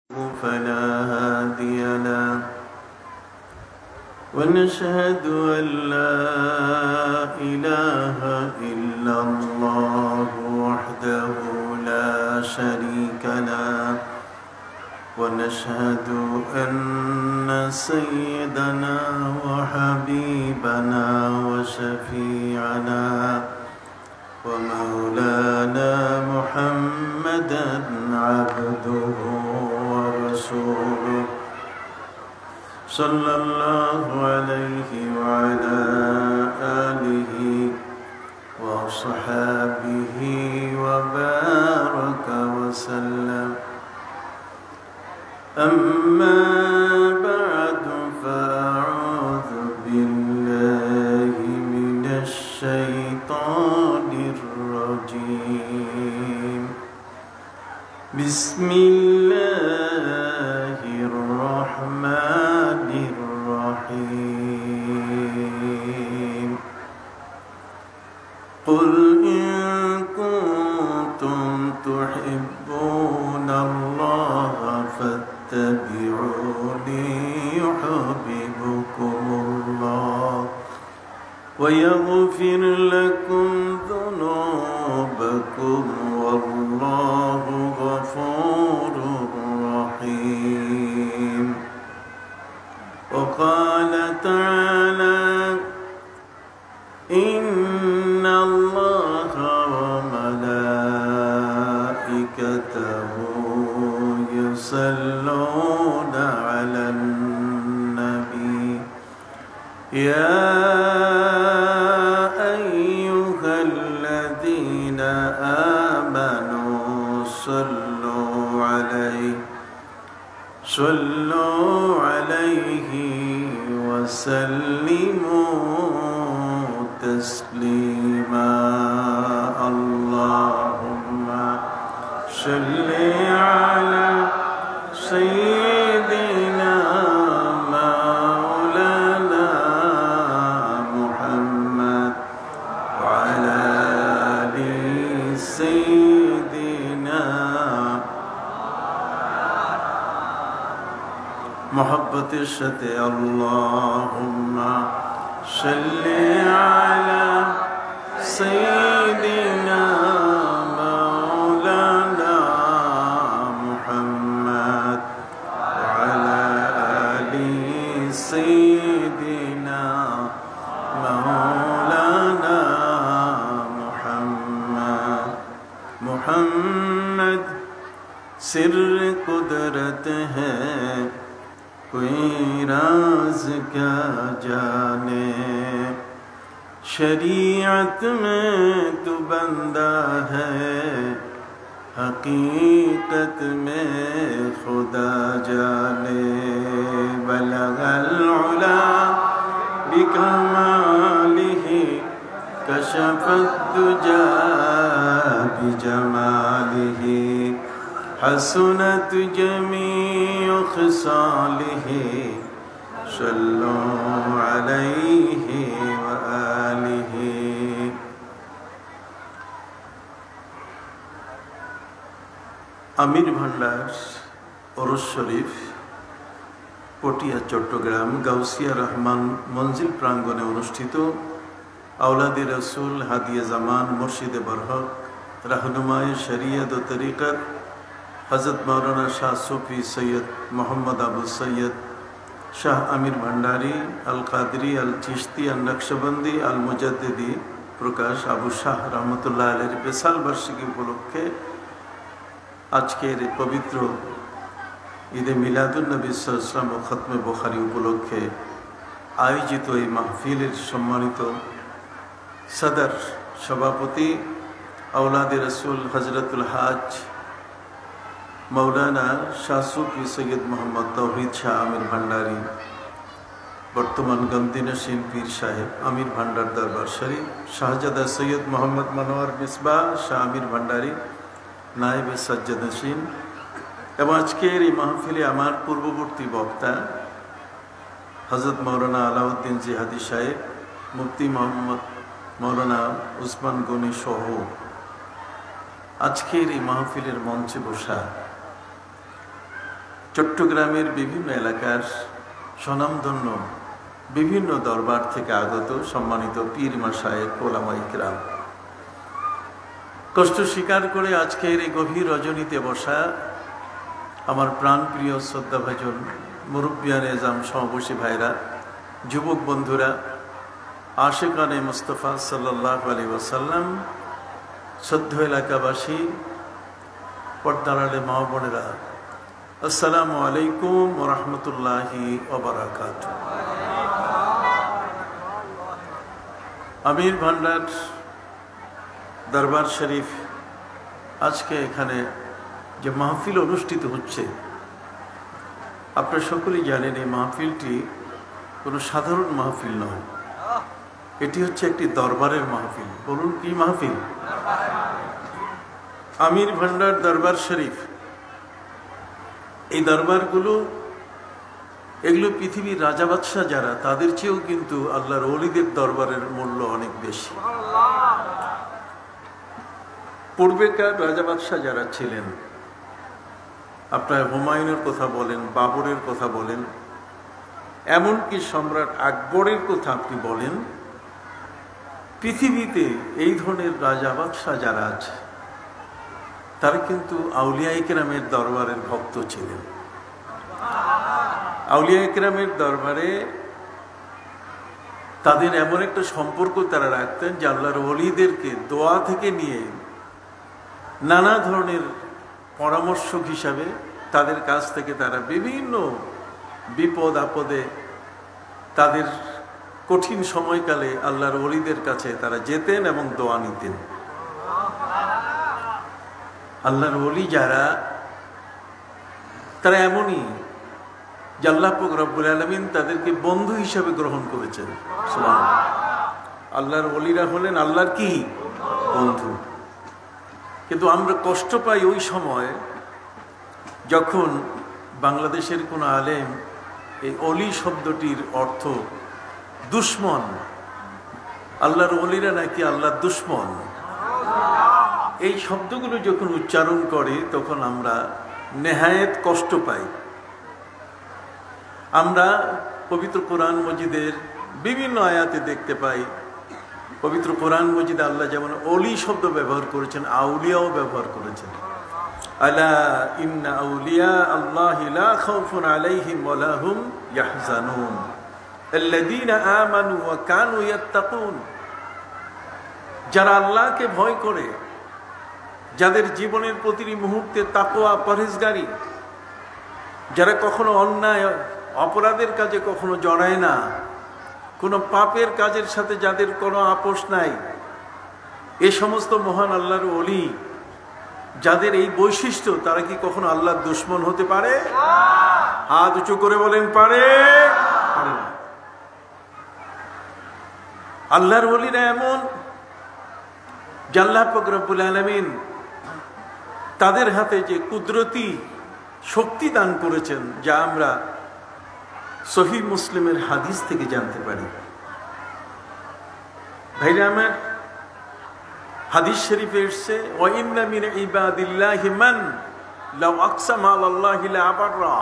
فلا هادي له ونشهد أن لا إله إلا الله وحده لا شريك له ونشهد أن سيدنا وحبيبنا وشفيعنا ومولانا محمدا عبده ورسوله صلى الله عليه وعلى آله وصحابه وبارك وسلم. أما بعد فأعوذ بالله من الشيطان الرجيم. بسم الله الرحمن الرحيم. قل إن كنتم تحبون الله فاتبعوني يحببكم الله ويغفر لكم ذنوبكم والله غفور رحيم. وقال تعالى إن الله وملائكته يصلون على النبي يا أيها الذين آمنوا صلوا عليه وسلموا تسليما. اللهم صل على سيدنا مولانا محمد وعلى آل سيدنا محبت الشتى. اللهم صل على سيدنا مولانا محمد وعلى آل سيدنا مولانا محمد सिर कुदरत है कोई राज क्या जाने, शरीयत में तू बंदा है हकीकत में खुदा जाने। बलगल उला बिकमालिही कशफत दुजा बिजमालिही हसनत जमीउ खिसालिही सल्लु अलैहि व आलिहि। आमिर भांडार ओरस शरीफ पटिया चट्टग्राम गाउसिया रहमान मंजिल प्रांगणे अनुष्ठित औलादे रसूल हादिया जमान मुर्शिदे बरहक रहनुमाए शरीयत व तरीक़त हज़रत मौलाना शाह सूफी सैयद मोहम्मद अबू सैयद शाह आमिर भंडारी अल कादरी अल चिश्ती अल नक्शबंदी अल मुजद्दिदी प्रकाश आबू शाह रहमतुल्लाह अलैहिर विशाल बार्षिकी उपलक्षे आजकेर पवित्र ईदे मिलादुन नबी सल्लल्लाहु अलैहि वसल्लम व खत्मे बुखारी उपलक्षे आयोजित এই মাহফিলের सम्मानित सदर सभापति औलादे रसूल हजरतुल हाज मौलाना शाह सूफी सैयद मोहम्मद तौहीद शाह आमिर भंडारी बर्तमान गंदीनशीन पीर साहेब आमिर भांडार दरबार शरीफ शाहजादा सैयद मोहम्मद मनोहर मिसबा शाह आमिर भंडारी नायब सज्जदशीन एवं आजकेर এই মাহফিলে আমার পূর্ববর্তী বক্তা हजरत मौलाना अलाउद्दीन जिहादी साहेब मुफ्ती मोहम्मद मौलाना उस्मान गनी सह আজকের এই মাহফিলের মঞ্চে বসা চট্টগ্রামের বিভিন্ন এলাকার স্বনামধন্য বিভিন্ন দরবার থেকে আগত সম্মানিত পীর মাশায়েখ ওলামা ইকরাম, কষ্ট স্বীকার করে আজকের এই গভীর রজনীতে বসা আমার প্রাণপ্রিয় শ্রদ্ধাভাজন মুরব্বিয়ানে জাম সমবসী ভাইরা, যুবক বন্ধুরা, আশিকানে মুস্তফা সাল্লাল্লাহু আলাইহি ওয়াসাল্লাম, শ্রদ্ধেয় এলাকাবাসী, পর্দার আলে মা বোনেরা, আসসালামু আলাইকুম ওয়া রাহমাতুল্লাহি ওয়া বারাকাতুহু। আমির ভান্ডার দরবার শরীফ আজকে এখানে যে মাহফিল অনুষ্ঠিত হচ্ছে, আপনারা সকলেই জানেন এই মাহফিলটি কোনো সাধারণ মাহফিল নয়, এটি হচ্ছে একটি দরবারের মাহফিল। বলুন, কি মাহফিল? আমির ভান্ডার দরবার শরীফ। এই দরবারগুলো এগুলো পৃথিবীর রাজা বাদশাহ যারা, তাদের চেয়েও কিন্তু আল্লাহর ওলিদের দরবারের মূল্য অনেক বেশি। পূর্বেকার রাজা বাদশাহ যারা ছিলেন, আপনার হুমায়ুনের কথা বলেন, বাবরের কথা বলেন, এমনকি সম্রাট আকবরের কথা আপনি বলেন, পৃথিবীতে এই ধরনের রাজা বাদশাহ যারা আছে তারা কিন্তু আউলিয়া ইকরামের দরবারের ভক্ত ছিলেন। আউলিয়া ইকরামের দরবারে তাদের এমন একটা সম্পর্ক তারা রাখতেন যে আল্লাহর ওলিদেরকে দোয়া থেকে নিয়ে নানা ধরনের পরামর্শক হিসাবে তাদের কাছ থেকে তারা বিভিন্ন বিপদ আপদে, তাদের কঠিন সময়কালে আল্লাহর ওলিদের কাছে তারা যেতেন এবং দোয়া নিতেন। আল্লাহর ওলি যারা, তারা এমনই যে আল্লাহ পাক রব্বুল আলামিন তাদেরকে বন্ধু হিসাবে গ্রহণ করেছেন। সুবহানাল্লাহ। আল্লাহর ওলিরা হলেন আল্লাহর কি বন্ধু। কিন্তু আমরা কষ্ট পাই ওই সময় যখন বাংলাদেশের কোন আলেম এই অলি শব্দটির অর্থ দুশ্মন, আল্লাহর ওলিরা নাকি আল্লাহর দুশ্মন, এই শব্দগুলো যখন উচ্চারণ করে তখন আমরা নেহায়েত কষ্ট পাই। আমরা পবিত্র কোরআন মজিদের বিভিন্ন আয়াতে দেখতে পাই, পবিত্র কোরআন মজিদে আল্লাহ যেমন অলি শব্দ ব্যবহার করেছেন, আউলিয়াও ব্যবহার করেছেন। আলা ইন্না আউলিয়া আল্লাহি লা খাউফুন আলাইহিম ওয়া লা হুম ইয়াহজানুন আল্লাযীনা আমানু ওয়া কানু ইয়াত্তাকুন। যারা আল্লাহকে ভয় করে, যাদের জীবনের প্রতিটি মুহূর্তে তাকওয়া, পরহেজগারি, যারা কখনো অন্যায় অপরাধের কাজে কখনো জড়ায় না, কোনো পাপের কাজের সাথে যাদের কোনো আপোষ নাই, এ সমস্ত মহান আল্লাহর ওলি যাদের এই বৈশিষ্ট্য, তারা কি কখনো আল্লাহর দুশমন হতে পারে? হাত উঁচু করে বলেন, পারে? পারে না। আল্লাহর ওলিরা এমন যে আল্লাহ পাক রব্বুল আলামিন তাদের হাতে যে কুদরতি শক্তি দান করেছেন, যা আমরা সহিহ মুসলিমের হাদিস থেকে জানতে পারি। ভাইরা আমার, হাদিস শরীফে এসেছে, ওয়া ইন্না মিন ইবাদিল্লাহি মান লাউ আকসামা আলাল্লাহি লা আবাররা।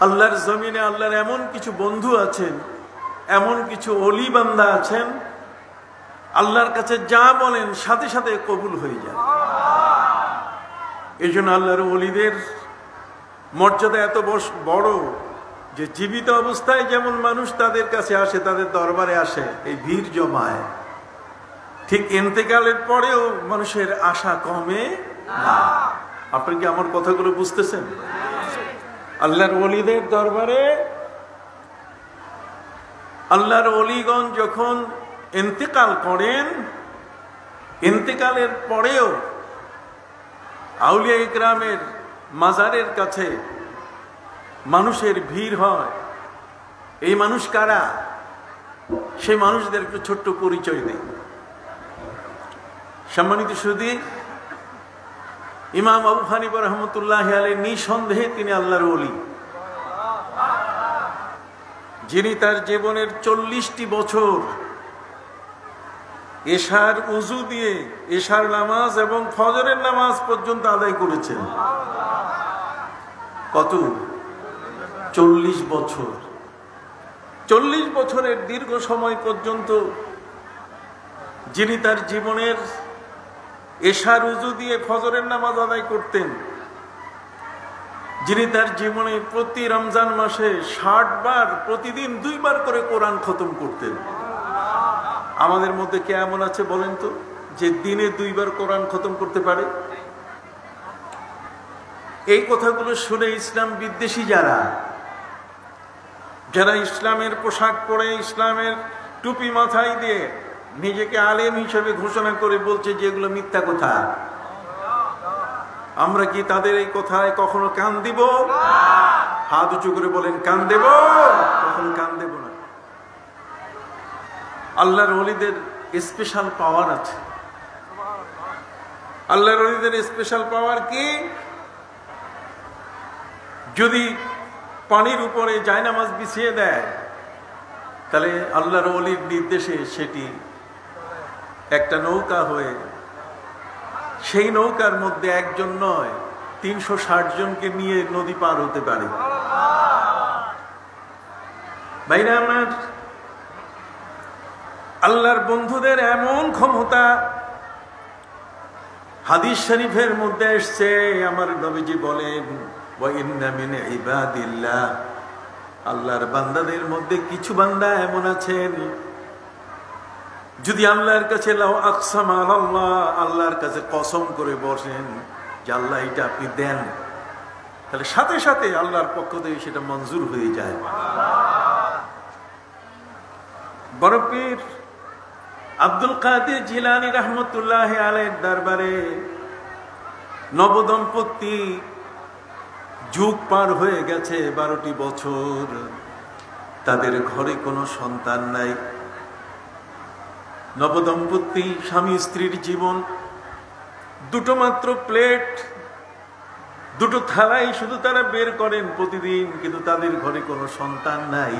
আল্লাহর জমিনে আল্লাহর এমন কিছু বন্ধু আছেন, এমন কিছু ওলি বান্দা আছেন, আল্লাহর কাছে যা বলেন সাথে সাথে কবুল হয়ে যায়। এই জন্য আল্লাহর ওলিদের মর্যাদা এত বড় যে জীবিত অবস্থায় যেমন মানুষ তাদের কাছে আসে, তাদের দরবারে আসে, এই ভিড় জমায়, ঠিক ইন্তেকালের পরেও মানুষের আশা কমে না। আপনি কি আমার কথাগুলো বুঝতেছেন? আল্লাহর ওলিদের দরবারে আল্লাহর ওলিগণ যখন ইন্তেকাল করেন, ইন্তেকালের পরেও আউলিয়া ইকরামের মাজারের কাছে মানুষের ভিড় হয়। এই মানুষ কারা? সেই মানুষদের একটু ছোট্ট পরিচয় দেয়। সম্মানিত সুধী, ইমাম আবু হানিফা রাহমাতুল্লাহি আলাইহি নিঃসন্দেহে তিনি আল্লাহর ওলি, যিনি তার জীবনের 40টি বছর এশার উজু দিয়ে এশার নামাজ এবং ফজরের নামাজ পর্যন্ত আদায় করেছেন। কত? 40 বছর। 40 বছরের দীর্ঘ সময় পর্যন্ত যিনি তার জীবনের এশার উজু দিয়ে ফজরের নামাজ আদায় করতেন, যিনি তার জীবনে প্রতি রমজান মাসে 60 বার, প্রতিদিন 2 বার করে কোরআন খতম করতেন। আমাদের মধ্যে কে এমন আছে বলেন তো যে দিনে 2 বার কোরআন খতম করতে পারে? এই কথাগুলো শুনে ইসলাম বিদ্বেষী যারা ইসলামের পোশাক পরে, ইসলামের টুপি মাথায় দিয়ে নিজেকে আলেম হিসেবে ঘোষণা করে বলছে যে এগুলো মিথ্যা কথা, আমরা কি তাদের এই কথায় কখনো কান দিব? হাত উঁচু করে বলেন, কান দেব? কখনো কান দেব না। আল্লাহর ওলিদের স্পেশাল পাওয়ার আছে। আল্লাহর ওলিদের স্পেশাল পাওয়ার কি? যদি পানির উপরে জায়নামাজ বিছিয়ে দেয়, তাহলে আল্লাহর ওলির নির্দেশে সেটি একটা নৌকা হয়ে সেই নৌকার মধ্যে একজন নয় 360 জনকে নিয়ে নদী পার হতে পারে। ভাইরা আমার, আল্লাহর বন্ধুদের এমন ক্ষমতা হাদিস শরীফের মধ্যে এসছে। আমার নবীজি বলেন, ওয়া ইন্না মিন ইবাদিল্লাহ, আল্লাহর বান্দাদের মধ্যে কিছু বান্দা এমন আছেন যদি আল্লাহর কাছে লাউ আকসামা আলাল্লাহ, আল্লাহর কাছে কসম করে বসেন যে আল্লাহ এটা আপনি দেন, তাহলে সাথে সাথে আল্লাহর পক্ষ থেকে সেটা মঞ্জুর হয়ে যায়। বড় পীর আব্দুল কাদের জিলানী রহমতুল্লাহ আলাইহির দরবারে নবদম্পতি, যুগ পার হয়ে গেছে 12টি বছর, তাদের ঘরে কোনো সন্তান নাই। নবদম্পতি স্বামী স্ত্রীর জীবন, 2টো মাত্র প্লেট, 2টো থালাই শুধু তারা বের করেন প্রতিদিন, কিন্তু তাদের ঘরে কোনো সন্তান নাই,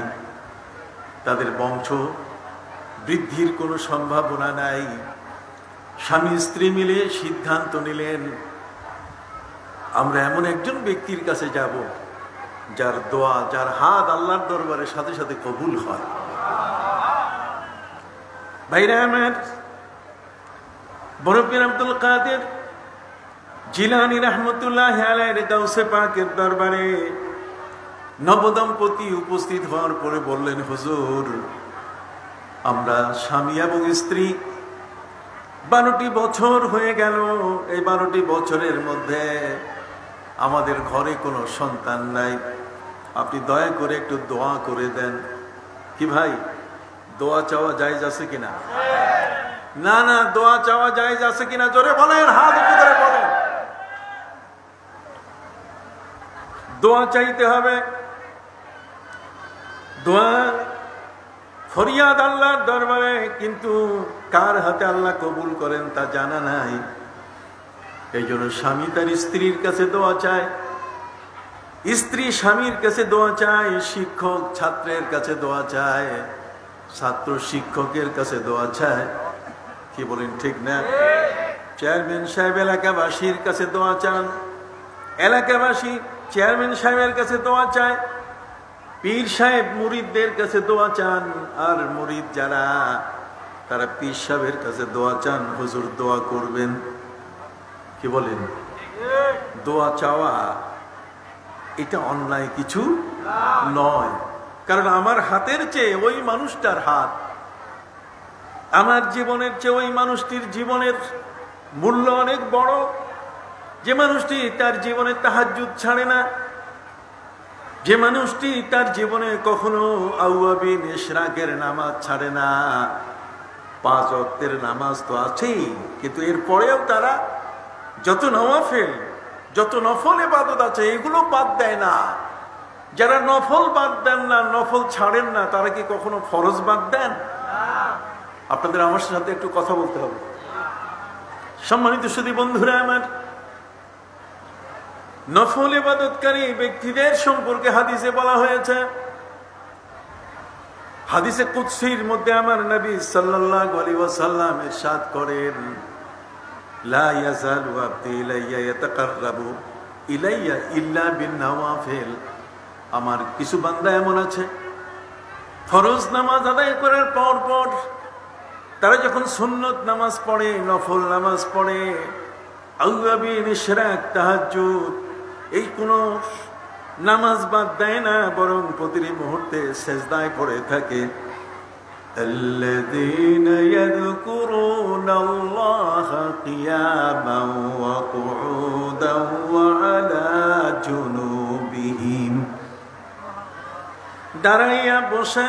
তাদের বংশ বৃদ্ধির কোনো সম্ভাবনা নাই। স্বামী স্ত্রী মিলে সিদ্ধান্ত নিলেন, আমরা এমন একজন ব্যক্তির কাছে যাব যার দোয়া, যার হাত আল্লাহর দরবারে সাথে সাথে কবুল হয়। ভাইরা আমার, বড় পীর আব্দুল কাদের জিলানী রহমতুল্লাহ আলাইহির গাউসে পাকের দরবারে নবদম্পতি উপস্থিত হওয়ার পরে বললেন, হুজুর, আমরা স্বামী এবং স্ত্রী 12টি বছর হয়ে গেল, এই 12টি বছরের মধ্যে আমাদের ঘরে কোনো সন্তান নাই, আপনি দয়া করে একটু দোয়া করে দেন। কি ভাই, দোয়া চাওয়া জায়েজ আছে কিনা? না না, দোয়া চাওয়া জায়েজ আছে কিনা জোরে বলেন, হাত উঁচু করে বলেন। দোয়া চাইতে হবে। দোয়া ফরিয়াদ আল্লাহর দরবারে, কিন্তু কার হাতে আল্লাহ কবুল করেন তা জানা নাই। এই জন্য স্বামী তার স্ত্রীর কাছে দোয়া চায়, স্ত্রী স্বামীর কাছে দোয়া চায়, শিক্ষক ছাত্রের কাছে দোয়া চায়, ছাত্র শিক্ষকের কাছে দোয়া চায়। কি বলেন, ঠিক না? চেয়ারম্যান সাহেব এলাকাবাসীর কাছে দোয়া চান, এলাকাবাসী চেয়ারম্যান সাহেবের কাছে দোয়া চায়, পীর সাহেব মুরিদদের কাছে দোয়া চান, আর মুরিদ যারা তারা পীর সাহেবের কাছে দোয়া চান, হুজুর দোয়া করবেন। কি বলেন? দোয়া চাওয়া এটা অন্যায় কিছু নয়, কারণ আমার হাতের চেয়ে ওই মানুষটার হাত, আমার জীবনের চেয়ে ওই মানুষটির জীবনের মূল্য অনেক বড়। যে মানুষটি তার জীবনে তাহাজ্জুদ ছাড়ে না, যে মানুষটি তার জীবনে কখনো আউয়াবিন ইশরাকের নামাজ ছাড়ে না, 5 ওয়াক্তের নামাজ তো আছেই, কিন্তু এরপরেও তারা যত নওয়াফিল, যত নফল ইবাদত আছে এগুলো বাদ দেয় না। যারা নফল বাদ দেন না, নফল ছাড়েন না, তারা কি কখনো ফরজ বাদ দেন? আপনাদের আমার সাথে একটু কথা বলতে হবে। সম্মানিত সুধী বন্ধুরা আমার, নফল ইবাদতকারী ব্যক্তিদের সম্পর্কে হাদিসে বলা হয়েছে, হাদিসে কুদসির মধ্যে আমার নবী সাল্লাল্লাহু আলাইহি ওয়াসাল্লাম ইরশাদ করেন, লা ইয়াজালু আবদি ইলাইয়া ইয়াতাকাররাবু ইলাইয়া ইল্লা বিন নওয়াফিল, আমার কিছু বান্দা এমন আছে ফরজ নামাজ আদায় করার পর পর তারা যখন সুন্নত নামাজ পড়ে, নফল নামাজ পড়ে, আওয়াবিন, ইশরাক, তাহাজ্জুদ, এই কোন নামাজ বাদ দেয় না, বরং প্রতিটি মুহূর্তে সেজদায় পড়ে থাকে। الذين يذكرون الله قياما وقعودا وعلى جنوبهم, দাঁড়াইয়া বসে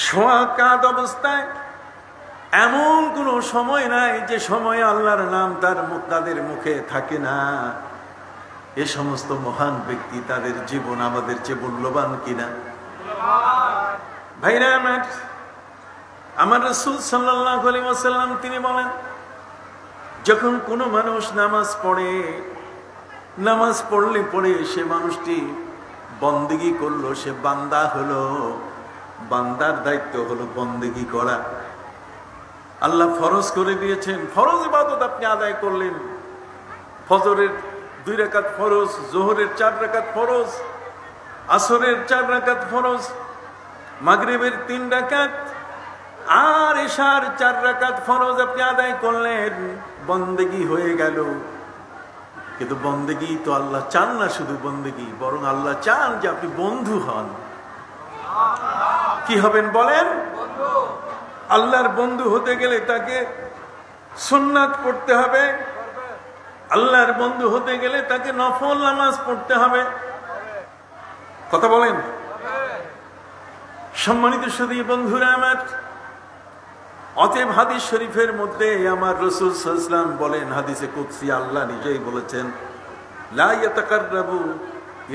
শোয়া কাত অবস্থায় এমন কোন সময় নাই যে সময় আল্লাহর নাম তাদের মুখে থাকে না। এ সমস্ত মহান ব্যক্তি, তাদের জীবন আমাদের চেয়ে মূল্যবান কিনা? ভাইরা আমার রাসূল সাল্লাল্লাহু আলাইহি ওয়াসাল্লাম তিনি বলেন, যখন কোনো মানুষ নামাজ পড়ে, নামাজ পড়লে পড়ে সে মানুষটি বন্দেগী করলো, সে বান্দা হলো। বান্দার দায়িত্ব হলো বন্দেগী করা। আল্লাহ ফরজ করে দিয়েছেন, ফরজ ইবাদত আপনি আদায় করলেন। ফজরের 2 রাকাত ফরজ, যোহরের 4 রাকাত ফরজ, আসরের 4 রাকাত ফরজ, মাগরিবের 3 রাকাত, আর ইশার 4 রাকাত ফরজ আপনি আদায় করলেন, বন্দেগী হয়ে গেল। কিন্তু বন্দেগী তো আল্লাহ চান না শুধু বন্দেগী, বরং আল্লাহ চান যে আপনি বন্ধু হন। কি হবেন বলেন? আল্লাহর বন্ধু হতে গেলে তাকে সুন্নাত পড়তে হবে। আল্লাহর বন্ধু হতে গেলে তাকে নফল নামাজ পড়তে হবে। কথা বলেন? সম্মানিত সুধী বন্ধুরা আমার, অতএব হাদিস শরীফের মধ্যে আমার রাসূল সাল্লাল্লাহু আলাইহি ওয়াসাল্লাম বলেন, হাদিসে কুদসি আল্লাহ নিজেই বলেছেন, লা ইয়াতাকাররাবু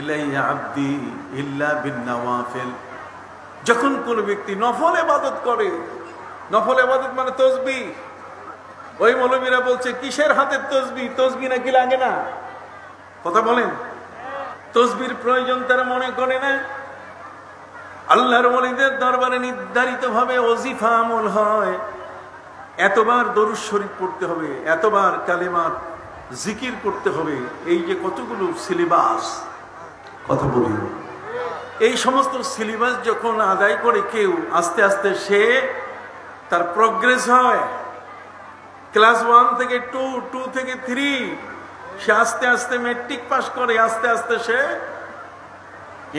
ইলাইয়া আবদি ইল্লা বিন নওয়াফিল। যখন কোন ব্যক্তি নফল ইবাদত করে, নফল ইবাদত মানে তাসবিহ। ওই মৌলবীরা বলছে কিসের হাতের তাসবিহ? তাসবিহ নাকি লাগে না? কথা বলেন? তাসবিহর প্রয়োজন তারা মনে করে না। আল্লাহর ওলিদের দরবারে নির্ধারিত ভাবে ওজিফা আমল হয়। এতবার দরুদ শরীফ পড়তে হবে, এতবার কালেমার জিকির করতে হবে। এই যে কতগুলো সিলেবাস, কথা বলি, এই সমস্ত সিলেবাস যখন আদায় করে কেউ, আস্তে আস্তে সে তার প্রগ্রেস হয়। ক্লাস 1 থেকে 2, 2 থেকে 3, সে আস্তে আস্তে ম্যাট্রিক পাস করে, আস্তে আস্তে সে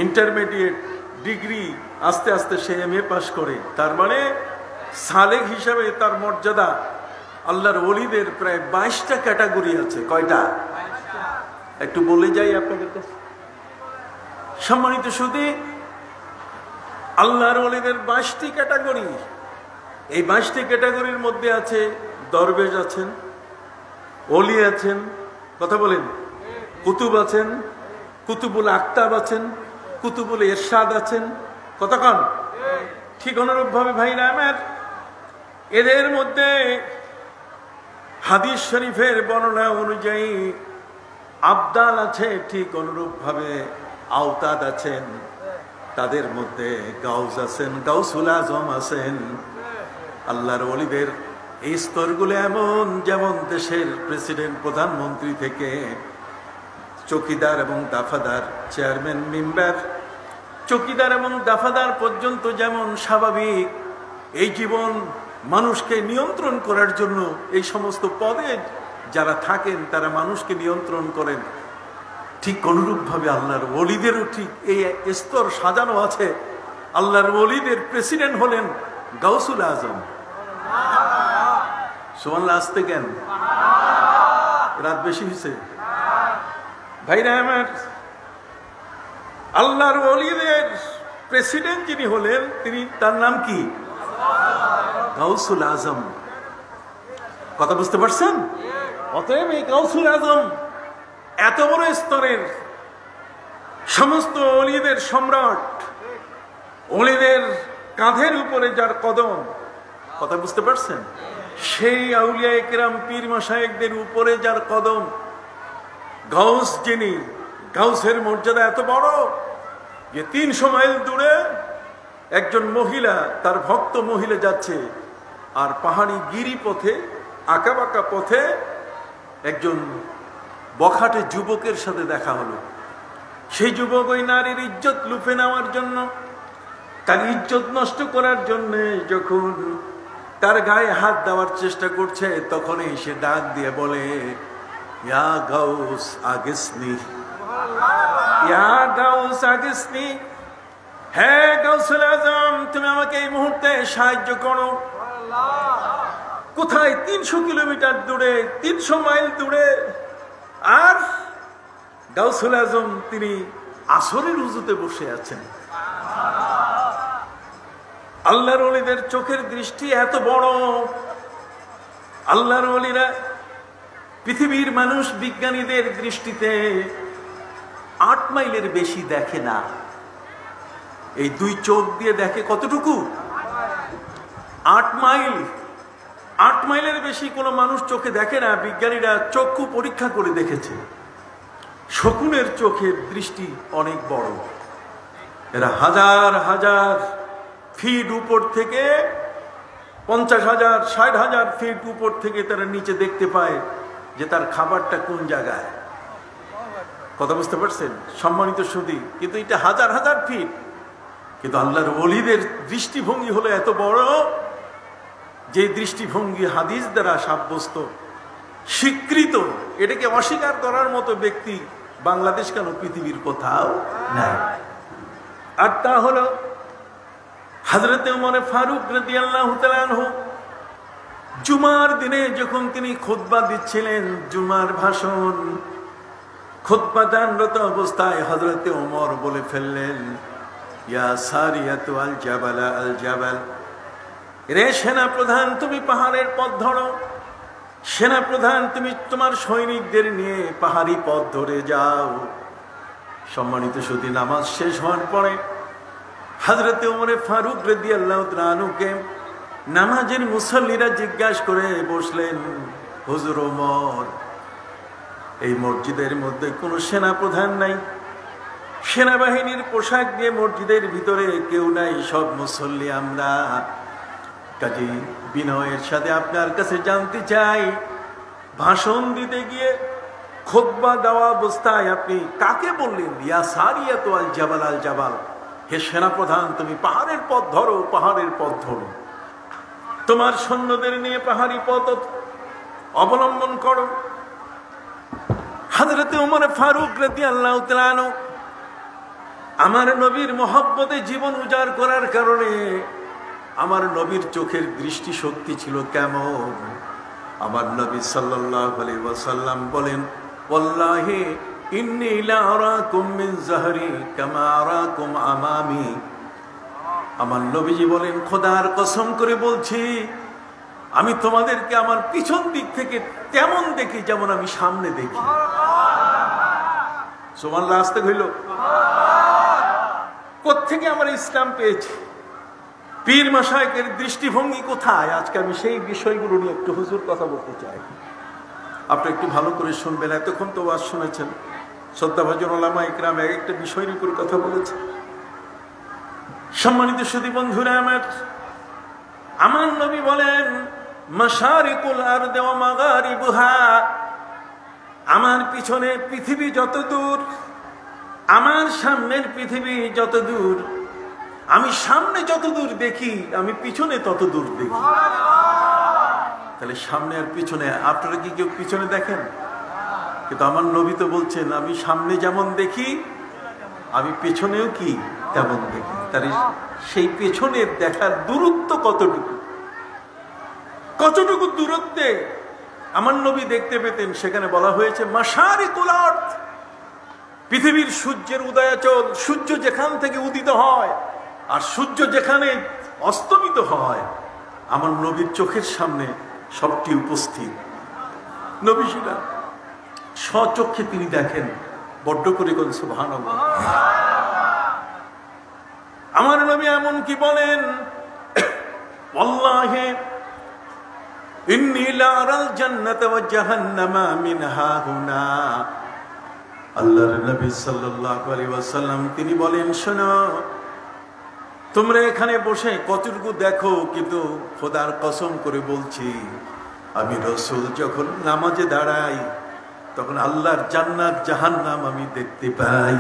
ইন্টারমিডিয়েট ডিগ্রি, আস্তে আস্তে সে MA পাস করে। তার মানে সালেক হিসাবে তার মর্যাদা। আল্লাহর ওলিদের প্রায় 22টা ক্যাটাগরি আছে। কয়টা? একটু বলে যাই আপনাদের কাছে। সম্মানিত সুধী, আল্লাহর ওলিদের 22টি ক্যাটাগরি। এই 22টি ক্যাটাগরির মধ্যে আছে দরবেশ আছেন, ওলি আছেন, কথা বলেন, কুতুব আছেন, কুতুবুল আকতাব আছেন, কুতুবুল ইরশাদ আছেন, কতক্ষণ? ঠিক অনুরূপ ভাবে ভাইরা আমার, এদের মধ্যে হাদিস শরীফের বর্ণনা অনুযায়ী আবদাল আছে, ঠিক অনুরূপ ভাবে আওতাদ আছেন। তাদের মধ্যে গাউস আছেন, গাউসুল আজম আছেন। আল্লাহর ওলিদের এই স্তরগুলো এমন, যেমন দেশের প্রেসিডেন্ট, প্রধানমন্ত্রী থেকে চৌকিদার এবং দাফাদার, চেয়ারম্যান, মেম্বার, চৌকিদার এবং দাফাদার পর্যন্ত যেমন স্বাভাবিক এই জীবন মানুষকে নিয়ন্ত্রণ করার জন্য এই সমস্ত পদে যারা থাকেন তারা মানুষকে নিয়ন্ত্রণ করেন, ঠিক অনুরূপভাবে আল্লাহর ওলিদেরও ঠিক এই স্তর সাজানো আছে। আল্লাহর ওলিদের প্রেসিডেন্ট হলেন গাউসুল আজম। সুবহানাল্লাহ, আসতে কেন? রাত বেশি হয়েছে ভাইরা আমার। আল্লাহর ওলিদের প্রেসিডেন্ট যিনি হলেন, তিনি, তার নাম কি? গাউসুল আজম। কথা বুঝতে পারছেন? অতএব এই গাউসুল আজম এত বড় স্তরের সমস্ত ওলিদের সম্রাট, ওলিদের কাঁধের উপরে যার কদম, কথা বুঝতে পারছেন? সেই আউলিয়া কেরাম, পীর মাশায়েখদের উপরে যার কদম, গাউস যিনি, গাউসের মর্যাদা এত বড় যে 300 মাইল দূরে একজন মহিলা, তার ভক্ত মহিলা যাচ্ছে, আর পাহাড়ি গিরি পথে, আঁকাবাঁকা পথে একজন বখাটে যুবকের সাথে দেখা হলো। সেই যুবক ওই নারীর ইজ্জত লুফে নেওয়ার জন্য, তার ইজ্জত নষ্ট করার জন্য যখন তার গায়ে হাত দেওয়ার চেষ্টা করছে, তখনই সে ডাক দিয়ে বলে, ইয়া গাউস আগিসনি, ইয়া গাউস আগিসনি, হে গাউসুল আজম, তুমি আমাকে এই মুহূর্তে সাহায্য করো। কোথায়? 300 কিলোমিটার দূরে, 300 মাইল দূরে। আর গাউসুল আজম তিনি আসরের উজুতে বসে আছেন। আল্লাহর ওলিদের চোখের দৃষ্টি এত বড়। আল্লাহর ওলিরা পৃথিবীর মানুষ বিজ্ঞানীদের দৃষ্টিতে 8 মাইলের বেশি দেখে না। এই 2 চোখ দিয়ে দেখে কতটুকু? 8 মাইল। 8 মাইলের বেশি কোনো মানুষ চোখে দেখে না। বিজ্ঞানীরা চক্ষু পরীক্ষা করে দেখেছে, শকুনের চোখের দৃষ্টি অনেক বড়। এরা হাজার হাজার ফিট উপর থেকে, 50,000 60,000 ফিট উপর থেকে তারা নিচে দেখতে পায় যে তার খাবারটা কোন জায়গায়। কথা বুঝতে পারছেন সম্মানিত সুধী? কিন্তু এটা হাজার হাজার ফিট। কিন্তু আল্লাহর ওলিদের দৃষ্টিভঙ্গি হলো এত বড়, যে দৃষ্টিভঙ্গি হাদিস দ্বারা সাব্যস্ত, স্বীকৃত। এটাকে অস্বীকার করার মতো ব্যক্তি বাংলাদেশ কেন, পৃথিবীর কোথাও নাই। আর তা হলো হযরতে ওমর ফারুক রাদিয়াল্লাহু তাআলা আনহু জুমার দিনে যখন তিনি খুতবা দিচ্ছিলেন, জুমার ভাষণ, খুতবা দানরত অবস্থায় হযরতে ওমর বলে ফেললেন, ইয়া সারিয়াতু আল জাবাল আল জাবাল, রে সেনা প্রধান তুমি পাহাড়ের পথ ধরো। সেনা প্রধান তুমি তোমার সৈনিকদের নিয়ে পাহাড়ি পথ ধরে যাও। সম্মানিত সুধী, নামাজ শেষ হওয়ার পরে হযরতে ওমর ফারুক রাদিয়াল্লাহু তাআলা আনহুকে নামাজের মুসল্লিরা জিজ্ঞাসা করে বসলেন, হুজুর ওমর, এই মসজিদের মধ্যে কোনো সেনা প্রধান নাই, সেনাবাহিনীর পোশাক দিয়ে মসজিদের ভিতরে কেউ নাই, সব মুসল্লি আমরা। কাজী বিনয়ের সাথে আপনার কাছে জানতে চাই, ভাষণ দিতে গিয়ে খুতবা দেওয়া অবস্থায় আপনি কাকে বললেন ইয়া সারিয়াতু আল জাবাল আল জাবাল? হে সেনাপ্রধান, তুমি পাহাড়ের পথ ধরো, পাহাড়ের পথ ধরো, তোমার সৈন্যদের নিয়ে পাহাড়ি পথ অবলম্বন করো। হযরতে ওমর ফারুক রাদিয়াল্লাহু তাআলা আনহু আমার নবীর মহব্বতে জীবন উজাড় করার কারণে আমার নবীর চোখের দৃষ্টি শক্তি ছিল কেমন। আমার নবী সাল্লাল্লাহু আলাইহি ওয়াসাল্লাম বলেন, ওয়াল্লাহি ইন্নী লা আরাকুম মিন যাহরি কামা আরাকুম আমামি। আমার নবীজি বলেন, খোদার কসম করে বলছি, আমি তোমাদেরকে আমার পিছন দিক থেকে তেমন দেখি যেমন আমি সামনে দেখি। সুবহানাল্লাহ, আসতে হইল। কোত্থেকে আমরা ইসলাম পেয়েছি? পীর মাশায়েখের দৃষ্টিভঙ্গি কোথায়? আজকে আমি সেই বিষয়গুলো নিয়ে একটু হুজুর কথা বলতে চাই। আপনি একটু ভালো করে শুনবেন। এতক্ষণ তো ওয়াজ শুনেছেন, শ্রদ্ধাভাজন ওলামা ইকরাম এক একটা বিষয়ের উপর কথা বলেছে। সম্মানিত সুধী বন্ধুরা আমার নবী বলেন, মাশারিকুল আরদি ওয়া মাগারিবুহা, আমার পিছনে পৃথিবী যত দূর, আমার সামনের পৃথিবী যত দূর, আমি সামনে যত দূর দেখি, আমি পিছনে তত দূর দেখি। তাহলে সামনে আর পিছনে, আপনারা কি কেউ পিছনে দেখেন? কিন্তু আমার নবী তো বলছেন, আমি সামনে যেমন দেখি আমি পেছনেও কি তেমন দেখি। তাহলে সেই পেছনের দেখার দূরত্ব কতটুকু, কতটুকু দূরত্বে আমার নবী দেখতে পেতেন, সেখানে বলা হয়েছে মাশারিকুল আরদ, পৃথিবীর সূর্যের উদয়াচল, সূর্য যেখান থেকে উদিত হয় আর সূর্য যেখানে অস্তমিত হয়, আমার নবীর চোখের সামনে সবটি উপস্থিত। নবী সেটা স্বচক্ষে তিনি দেখেন। বড্ড করে কোন সুবহানাল্লাহ। আমার নবী এমন কি বলেন, ওয়াল্লাহি ইন্নী লা আরাল জান্নাতা ওয়া জাহান্নামা মিন হাহুনা। আল্লাহর নবী সাল্লাল্লাহু আলাইহি ওয়াসাল্লাম তিনি বলেন, শোনো, তোমরা এখানে বসে কতটুকু দেখো, কিন্তু খোদার কসম করে বলছি, আমি রাসূল যখন নামাজে দাঁড়াই তখন আল্লাহর জান্নাত জাহান্নাম আমি দেখতে পাই।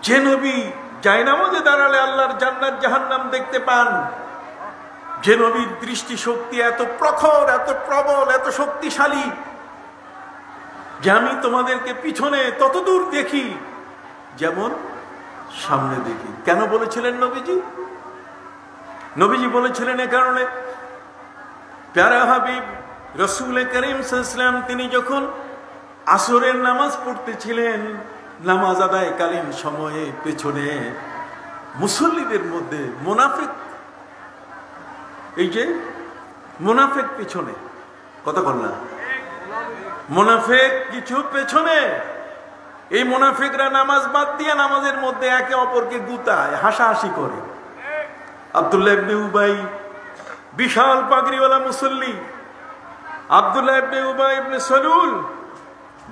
যে নবী জায়নামাজে দাঁড়ালে আল্লাহর জান্নাত জাহান্নাম দেখতে পান, যে নবীর দৃষ্টি শক্তি এত প্রখর, এত প্রবল, এত শক্তিশালী যে আমি তোমাদেরকে পিছনে ততদূর দেখি যেমন সামনে দেখি। কেন বলেছিলেন নবীজি? নবীজি বলেছিলেন এ কারণে, প্যারা হাবিব রসুল করিম সাল্লাল্লাহু আলাইহি ওয়াসাল্লাম তিনি যখন আসরের নামাজ পড়তেছিলেন, নামাজ আদায়কালীন সময়ে পেছনে মুসল্লিদের মধ্যে মুনাফিক, এই যে মুনাফিক পিছনে, কথা বল না, মুনাফিক কিছু পেছনে, এই মুনাফিকরা নামাজ বাদ দিয়ে নামাজের মধ্যে একে অপরকে গুতায়, হাসাহাসি করে। আব্দুল্লাহ ইবনে উবাই বিশাল পাগড়িওয়ালা মুসল্লি, আব্দুল্লাহ ইবনে উবাই ইবনে সালুল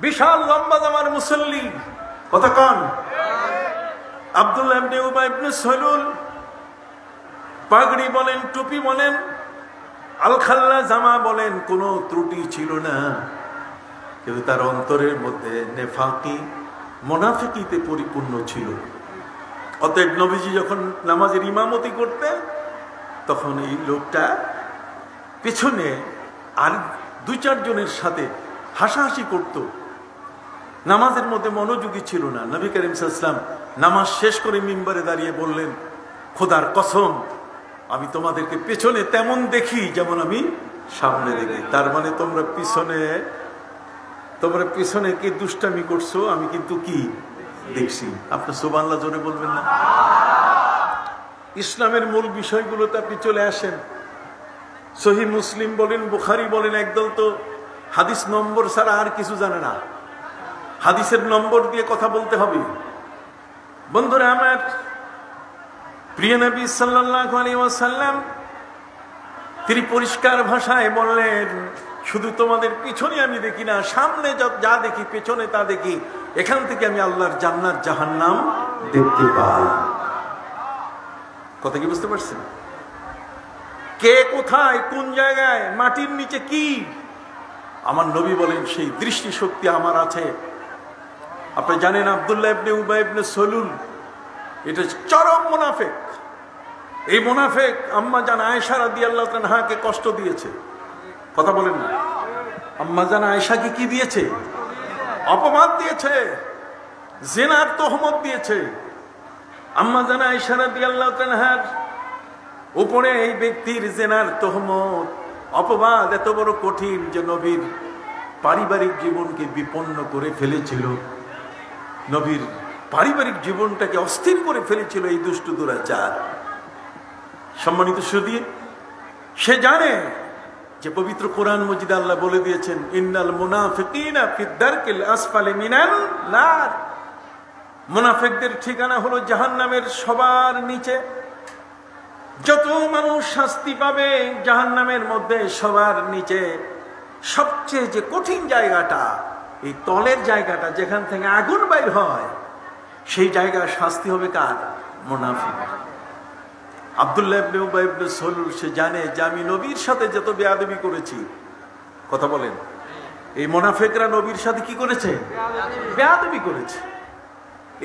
বিশাল লম্বা জামার মুসল্লি, কথা কন। আব্দুল্লাহ ইবনে উবাই ইবনে সালুল পাগড়ি বলেন, টুপি বলেন, আলখাল্লা জামা বলেন, কোনো ত্রুটি ছিল না, কিন্তু তার অন্তরের মধ্যে নেফাকি, মুনাফিকিতে পরিপূর্ণ ছিল। অতএব নবীজি যখন নামাজের ইমামতি করতেন তখন এই লোকটা পেছনে আর দুই চারজনের সাথে হাসাহাসি করত, নামাজের মধ্যে মনোযোগী ছিল না। নবী করিম সাল্লাল্লাহু আলাইহি ওয়াসাল্লাম নামাজ শেষ করে মিম্বারে দাঁড়িয়ে বললেন, খোদার কসম আমি তোমাদেরকে পেছনে তেমন দেখি যেমন আমি সামনে দেখি। তার মানে তোমরা পিছনে কি দুষ্টামি করছো, আমি কিন্তু কি দেখছি। আপনার সুবহানাল্লাহ জোরে বলবেন না? ইসলামের মূল বিষয়গুলোতে আপনি চলে আসেন। সহিহ মুসলিম বলেন, বুখারী বলেন, একদল তো হাদিস নম্বর ছাড়া আর কিছু জানে না, হাদিসের নম্বর দিয়ে কথা বলতে হবে। বন্ধুরা আমার, প্রিয় নবী সাল্লাল্লাহু আলাইহি ওয়াসাল্লাম তিনি পরিষ্কার ভাষায় বললেন, শুধু তোমাদের পিছনে আমি দেখি না, সামনে যা দেখি পেছনে তা দেখি, এখান থেকে আমি আল্লাহর জান্নাত জাহান্নাম দেখতে পাই। কথা কি বুঝতে পারছেন? কে কোথায়, কোন জায়গায়, মাটির নিচে কি, আমার নবী বলেন সেই দৃষ্টি শক্তি আমার আছে। আপনি জানেন আব্দুল্লাহ ইবনে উবাই ইবনে সালুল এটা চরম মুনাফিক। এই মুনাফিক আম্মা জান আয়েশা রাদিয়াল্লাহু আনহাকে কষ্ট দিয়েছে, কথা বলেন না। আম্মা জান আয়েশাকে কি দিয়েছে? অপমান দিয়েছে, জিনার তহমত দিয়েছে। আম্মা জান আয়েশা রাদিয়াল্লাহু আনহার উপরে এই ব্যক্তির জিনার তহমত, অপবাদ এত বড় কঠিন যে নবীর পারিবারিক জীবনকে বিপন্ন করে ফেলেছিল, নবীর পারিবারিক জীবনটাকে অস্থির করে ফেলেছিল এই দুষ্ট দুরাচার। সম্মানিত সুধী, সে জানে যে পবিত্র কোরআন মজিদ আল্লাহ বলে দিয়েছেন, ইন্নাল মুনাফিকিনা ফি দারকিল আসফালি মিনান নার, মুনাফিকদের ঠিকানা হলো জাহান্নামের সবার নিচে। যত মানুষ শাস্তি পাবে জাহান্নামের মধ্যে সবার নিচে সবচেয়ে যে কঠিন জায়গাটা, এই তলের জায়গাটা যেখান থেকে আগুন বাইর হয়, সেই জায়গার শাস্তি হবে কার? মুনাফিক। আব্দুল্লাহ ইবনে উবাই ইবনে সালুল সে জানে যে আমি নবীর সাথে যত বেয়াদবি করেছি, কথা বলেন, এই মুনাফিকরা নবীর সাথে কি করেছে? বেয়াদবি করেছে।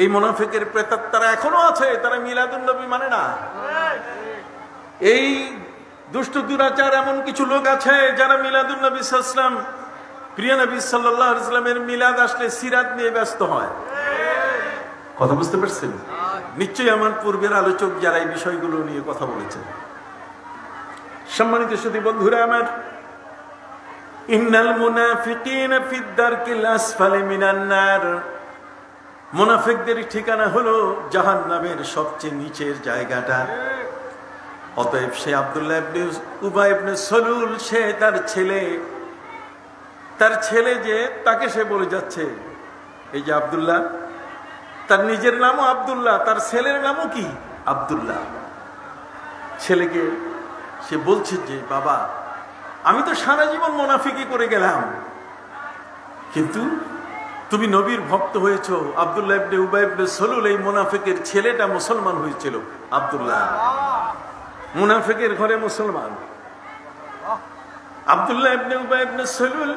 এই মুনাফিকের প্রেতাত্মারা এখনো আছে, তারা মিলাদুন নবী মানে না। এই দুষ্ট দুরাচার এমন কিছু লোক আছে যারা মিলাদুন নবী সাল্লাল্লাহু আলাইহি ওয়াসাল্লাম, প্রিয় নবী সাল্লাল্লাহু আলাইহি ওয়াসাল্লামের মিলাদ আসলে সিরাত নিয়ে ব্যস্ত হয়। কথা বুঝতে পারছেন? নিশ্চয়ই আমার পূর্বের আলোচক যারা এই বিষয়গুলো নিয়ে কথা বলেছেন। সম্মানিত সুধী বন্ধুরা আমার, ইন্নাল মুনাফিকিনা ফিদ দারকিল আসফালি মিনান নার, মুনাফিকদের ঠিকানা হলো জাহান্নামের সবচেয়ে নিচের জায়গাটা। অতএব সে আব্দুল্লাহ ইবনে উবাই ইবনে সালুল, সে তার ছেলে যে তাকে সে বলে যাচ্ছে, এই যে আব্দুল্লাহ, তার নিজের নামও আব্দুল্লাহ, তার ছেলের নামও কি? আব্দুল্লাহ। ছেলেকে সে বলছে যে বাবা, আমি তো সারা জীবন মুনাফিকি করে গেলাম, কিন্তু তুমি নবীর ভক্ত হয়েছো। আব্দুল্লাহ ইবনে উবাই ইবনে সালুল, এই মুনাফিকের ছেলেটা মুসলমান হয়েছিল। আব্দুল্লাহ মুনাফিকের ঘরে মুসলমান। আব্দুল্লাহ ইবনে উবাই ইবনে সালুল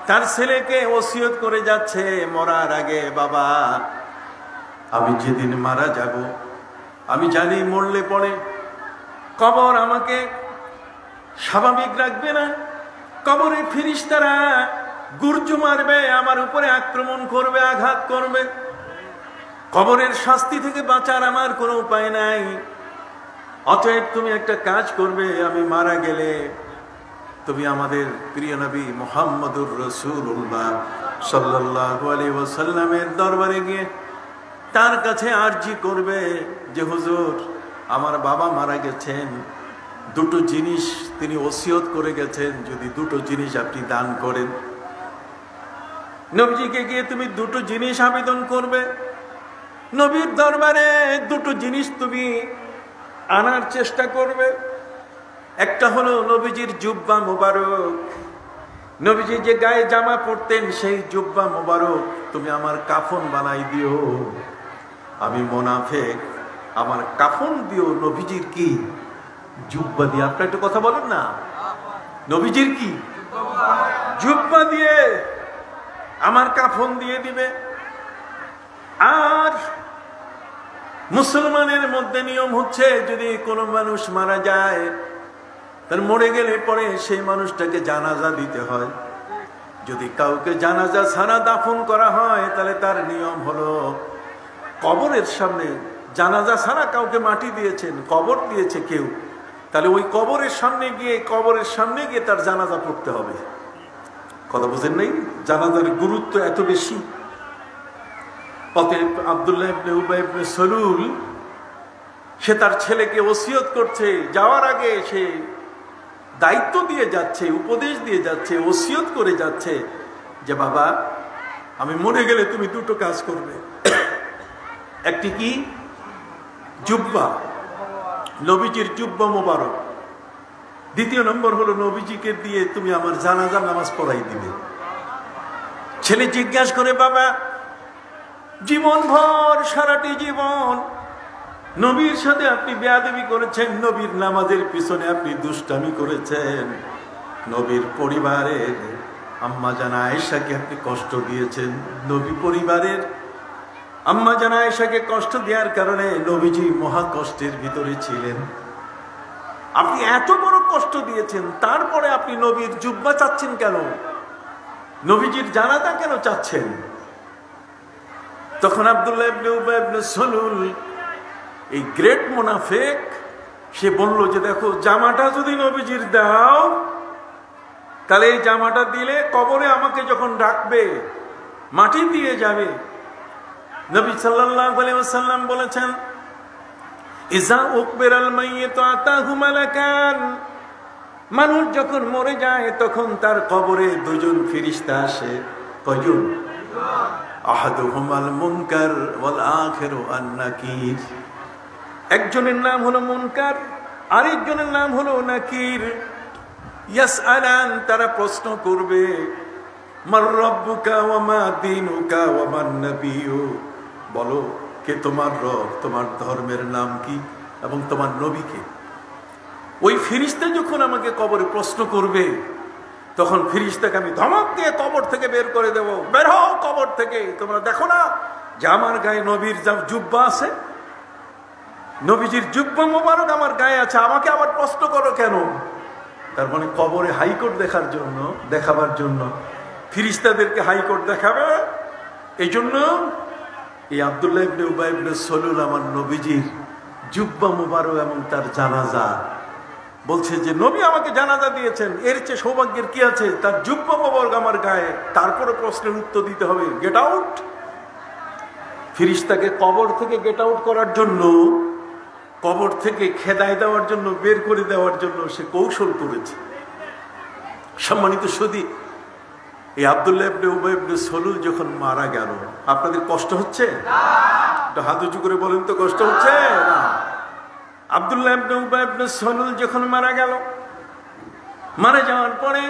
তার ছেলেকে ওসিয়ত করে যাচ্ছে মরার আগে, বাবা আমি যেদিন মারা যাব, আমি জানি মরলে পরে কবর আমাকে স্বাভাবিক রাখবে না, কবরে ফেরেশতারা গুর্জু মারবে, আমার উপরে আক্রমণ করবে, আঘাত করবে। কবরের শাস্তি থেকে বাঁচার আমার কোনো উপায় নাই। অতএব তুমি একটা কাজ করবে, আমি মারা গেলে তুমি আমাদের প্রিয় নবী মুহাম্মদুর রাসূলুল্লাহ সাল্লাল্লাহু আলাইহি ওয়াসাল্লামের দরবারে গিয়ে তার কাছে আরজি করবে যে হুজুর আমার বাবা মারা গেছেন, দুটো জিনিস তিনি ওসিয়ত করে গেছেন, যদি দুটো জিনিস আপনি দান করেন। নবীজিকে গিয়ে তুমি দুটো জিনিস আবেদন করবে, নবীর দরবারে দুটো জিনিস তুমি আনার চেষ্টা করবে। একটা হলো নবীজির জুব্বা মোবারক, নবীজি যে গায়ে জামা পরতেন সেই জুব্বা মোবারক তুমি আমার কাফন বানাই দিও। আমি মুনাফিক, আমার কাফন দিও নবীজির কি জুব্বা দিয়ে। আপনারা একটু কথা বলেন না, নবীজির কি জুব্বা দিয়ে আমার কাফন দিয়ে দিবে। আর মুসলমানের মধ্যে নিয়ম হচ্ছে যদি কোনো মানুষ মারা যায়, তার মরে গেলে পরে সেই মানুষটাকে জানাজা দিতে হয়। যদি কাউকে জানাজা ছাড়া দাফন করা হয় তাহলে তার নিয়ম হলো কবরের সামনে, জানাজা ছাড়া কাউকে মাটি দিয়েছেন, কবর দিয়েছে কেউ, তাহলে ওই কবরের সামনে গিয়ে তার জানাজা পড়তে হবে। কথা বুঝেন নাই? জানাজার গুরুত্ব এত বেশি। অতএব আব্দুল্লাহ ইবনে উবাই ইবনে সালুল সে তার ছেলেকে ওসিয়ত করছে, যাওয়ার আগে সে দায়িত্ব দিয়ে যাচ্ছে, উপদেশ দিয়ে যাচ্ছে, ওসিয়ত করে যাচ্ছে যে বাবা আমি মরে গেলে তুমি দুটো কাজ করবে। একটি কি জুব্বা, নবীজির জুব্বা মোবারক। দ্বিতীয় নম্বর হলো নবীজিকে দিয়ে তুমি আমার জানাজার নামাজ পড়াই দিবে। ছেলে জিজ্ঞাসা করে বাবা জীবনভর সারাটি জীবন নবীর সাথে আপনি বেয়াদবি করেছেন, নবীর নামাজের পিছনে আপনি দুষ্টামি করেছেন, নবীর পরিবারের আম্মা জান আয়েশাকে আপনি কষ্ট দিয়েছেন, নবী পরিবারের আম্মা জান আয়েশাকে কষ্ট দেওয়ার কারণে নবীজি মহা কষ্টের ভিতরে ছিলেন। আপনি এত বড় কষ্ট দিয়েছেন, তারপরে আপনি নবীর জুব্বা চাচ্ছেন কেন? নবীজির জানাজা কেন চাচ্ছেন? তখন আব্দুল্লাহ ইবনে উবাই ইবনে সালুল এই গ্রেট মুনাফিক সে বলল যে দেখো জামাটা যদি নবীজির দাও তাহলে এই জামাটা দিলে কবরে আমাকে যখন রাখবে মাটি দিয়ে যাবে। নবী সাল্লাল্লাহু আলাইহি ওয়াসাল্লাম বলেছেন ইজা উকবিরাল মাইয়িতু আতাহু মালাকান, মানুষ যখন মরে যায় তখন তার কবরে দুজন ফেরেশতা আসে। কয়জন? আহাদুহুমাল মুনকার ওয়াল আখিরু আন নাকির। একজনের নাম হলো মুনকার, আরেকজনের নাম হলো নাকির। ইয়াসআলান, তারা প্রশ্ন করবে মার রাব্বুকা ওয়া মা দীনুকা ওয়া মান নাবিয়্যু, বলো কে তোমার রব, তোমার ধর্মের নাম কি এবং তোমার নবী কে। ওই ফেরেশতা যখন আমাকে কবরে প্রশ্ন করবে তখন ফেরেশতাকে আমি ধমক দিয়ে কবর থেকে বের করে দেব, বের হও কবর থেকে, তোমরা দেখো না যে আমার গায়ে নবীর জুব্বা আছে, নবীজির জুব্বা মোবারক আমার গায়ে আছে, আমাকে আবার প্রশ্ন করো কেন? তার মানে কবরে হাইকোর্ট দেখাবার জন্য ফেরেশতাদেরকে হাইকোর্ট দেখাবে। এই জন্য এই আব্দুল্লাহ ইবনে উবাই ইবনে সালুল আমার নবীজির জুব্বা মোবারক এবং তার জানাজা বলছে যে নবী আমাকে জানাজা দিয়েছেন, এর চেয়ে সৌভাগ্যের কি আছে? তার জুব্বা মোবারক আমার গায়ে, তারপরে প্রশ্নের উত্তর দিতে হবে। Get out. ফেরেশতাকে কবর থেকে গেট আউট করার জন্য, কবর থেকে খেদায় দেওয়ার জন্য, বের করে দেওয়ার জন্য সে কৌশল করেছে। সম্মানিত সুধী, এই আব্দুল্লাহ ইবনে উবাই ইবনে সালুল যখন মারা গেল, আপনাদের কষ্ট হচ্ছে? হাত উঁচু করে বলেন তো, কষ্ট হচ্ছে না? আব্দুল্লাহ ইবনে উবাই ইবনে সালুল যখন মারা গেল, মারা যাওয়ার পরে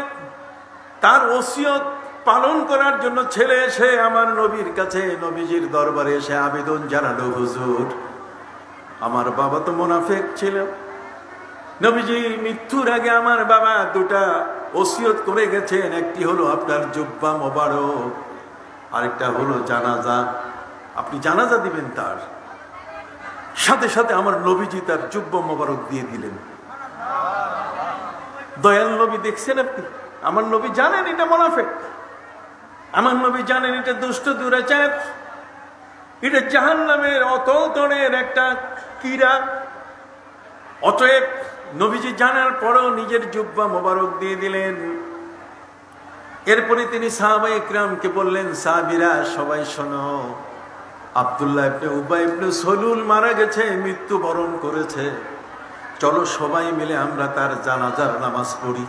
তার ওসিয়ত পালন করার জন্য ছেলে এসে আমার নবীর কাছে, নবীজির দরবারে এসে আবেদন জানালো, হুজুর আমার বাবা তো মুনাফিক ছিল, নবীজি মৃত্যুর আগে আমার বাবা দুটা ওসিয়ত করে গেছেন, একটি হলো আপনার জুব্বা মোবারক, আরেকটা হলো জানাজা। আপনি জানাজা দিবেন, তার সাথে সাথে আমার নবীজি তার জুব্বা মোবারক দিয়ে দিলেন। দয়াল নবী দেখছেন আপনি? আমার নবী জানেন এটা মুনাফিক, আমার নবী জানেন এটা দুষ্ট দুরাচার, এটা জাহান্নামের অতলের একটা কীড়া। অতএব নবীজি জানার পরেও নিজের জুব্বা মোবারক দিয়ে দিলেন। এরপরে তিনি সাহাবায়ে ইকরামকে বললেন, সাহাবীরা সবাই শোনো, আব্দুল্লাহ ইবনে উবাই ইবনে সলুল মারা গেছে, মৃত্যুবরণ করেছে, চলো সবাই মিলে আমরা তার জানাজার নামাজ পড়ি।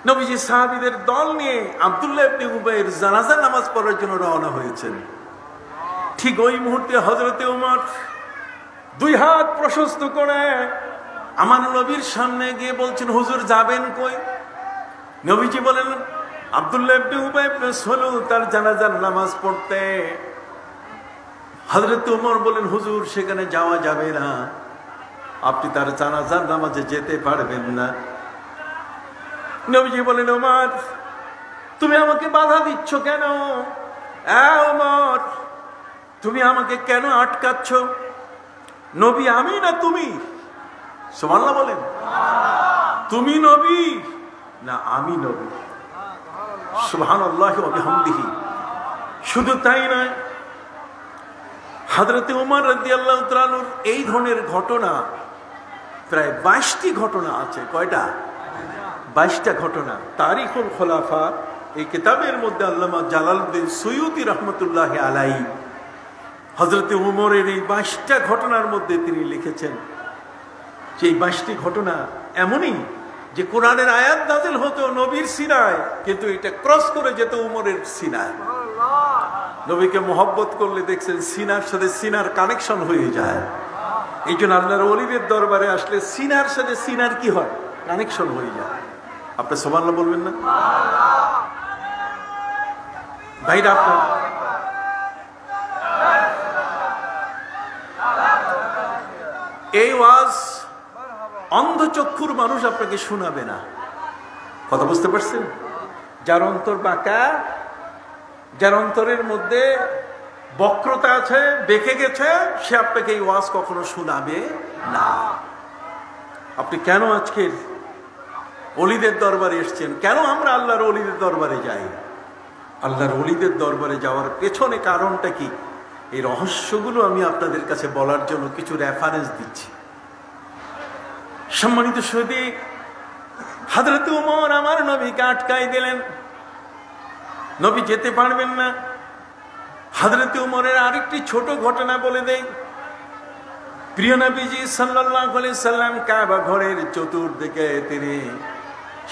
নবীজি সাহাবীদের দল নিয়ে আব্দুল্লাহ ইবনে উবাইয়ের জানাজার নামাজ পড়ার জন্য রওনা হয়েছেন। ঠিক ওই মুহূর্তে হযরতে ওমর দুই হাত প্রশস্ত করে আমার নবীর সামনে গিয়ে বলছেন, হুজুর যাবেন কই? নবীজি বলেন, আব্দুল্লাহ ইবনে উবাই ইবনে সলুল তার জানাজার নামাজ পড়তে। হযরত ওমর বলেন, হুজুর সেখানে যাওয়া যাবে না, আপনি তার জানাজার নামাজে যেতে পারবেন না। নবীজি বলেন, ওমর তুমি আমাকে বাধা দিচ্ছ কেন? ওমর তুমি আমাকে কেন আটকাচ্ছ? নবী আমি না তুমি? সুবহানাল্লাহ বলেন। তুমি নবী না আমি নবী? সুবহানাল্লাহি ওয়া বিহামদিহি। শুধু তাই নয়, হযরতে ওমর রাদিয়াল্লাহু তাআলা আনহুর এই ধরনের ঘটনা প্রায় 22টি ঘটনা আছে। কয়টা? 22টা ঘটনা। তারিখুল খোলাফা এই কিতাবের মধ্যে আল্লামা জালালউদ্দিন সুয়ুতি রহমতুল্লাহি আলাইহি হযরতে ওমরের এই 22টা ঘটনার মধ্যে তিনি লিখেছেন যে এই 22টি ঘটনা এমনই যে কোরআনের আয়াত নাযিল হতো নবীর সিনায়, কিন্তু এটা ক্রস করে যেত ওমরের সিনায়। নবীকে মহব্বত করলে দেখছেন সিনার সাথে সিনার কানেকশন হয়ে যায়। এই জন্য আল্লাহর ওলিদের দরবারে আসলে সিনার সাথে সিনার কি হয়? কানেকশন হয়ে যায়। আপনি সুবহানাল্লাহ বলবেন না ভাইরা? আপনার এই ওয়াজ অন্ধচক্ষুর মানুষ আপনাকে শোনাবে না। কথা বুঝতে পারছেন? যার অন্তর বাঁকা, যার অন্তরের মধ্যে বক্রতা আছে, বেঁকে গেছে, সে আপনাকে এই ওয়াজ কখনো শোনাবে না। আপনি কেন আজকের ওলিদের দরবারে এসেছেন? কেন আমরা আল্লাহর ওলিদের দরবারে যাই? আল্লাহর ওলিদের দরবারে যাওয়ার পেছনে কারণটা কি? এই রহস্যগুলো আমি আপনাদের কাছে বলার জন্য কিছু রেফারেন্স দিচ্ছি। সম্মানিত সুধী, হযরত ওমর আমার নবীকে আটকাই দিলেন, নবী যেতে পারবেন না। হযরত ওমরের আরেকটি ছোট ঘটনা বলে দেই। প্রিয় নবীজি সাল্লাল্লাহু আলাইহি সাল্লাম কাবা ঘরের চতুর্দিকে তিনি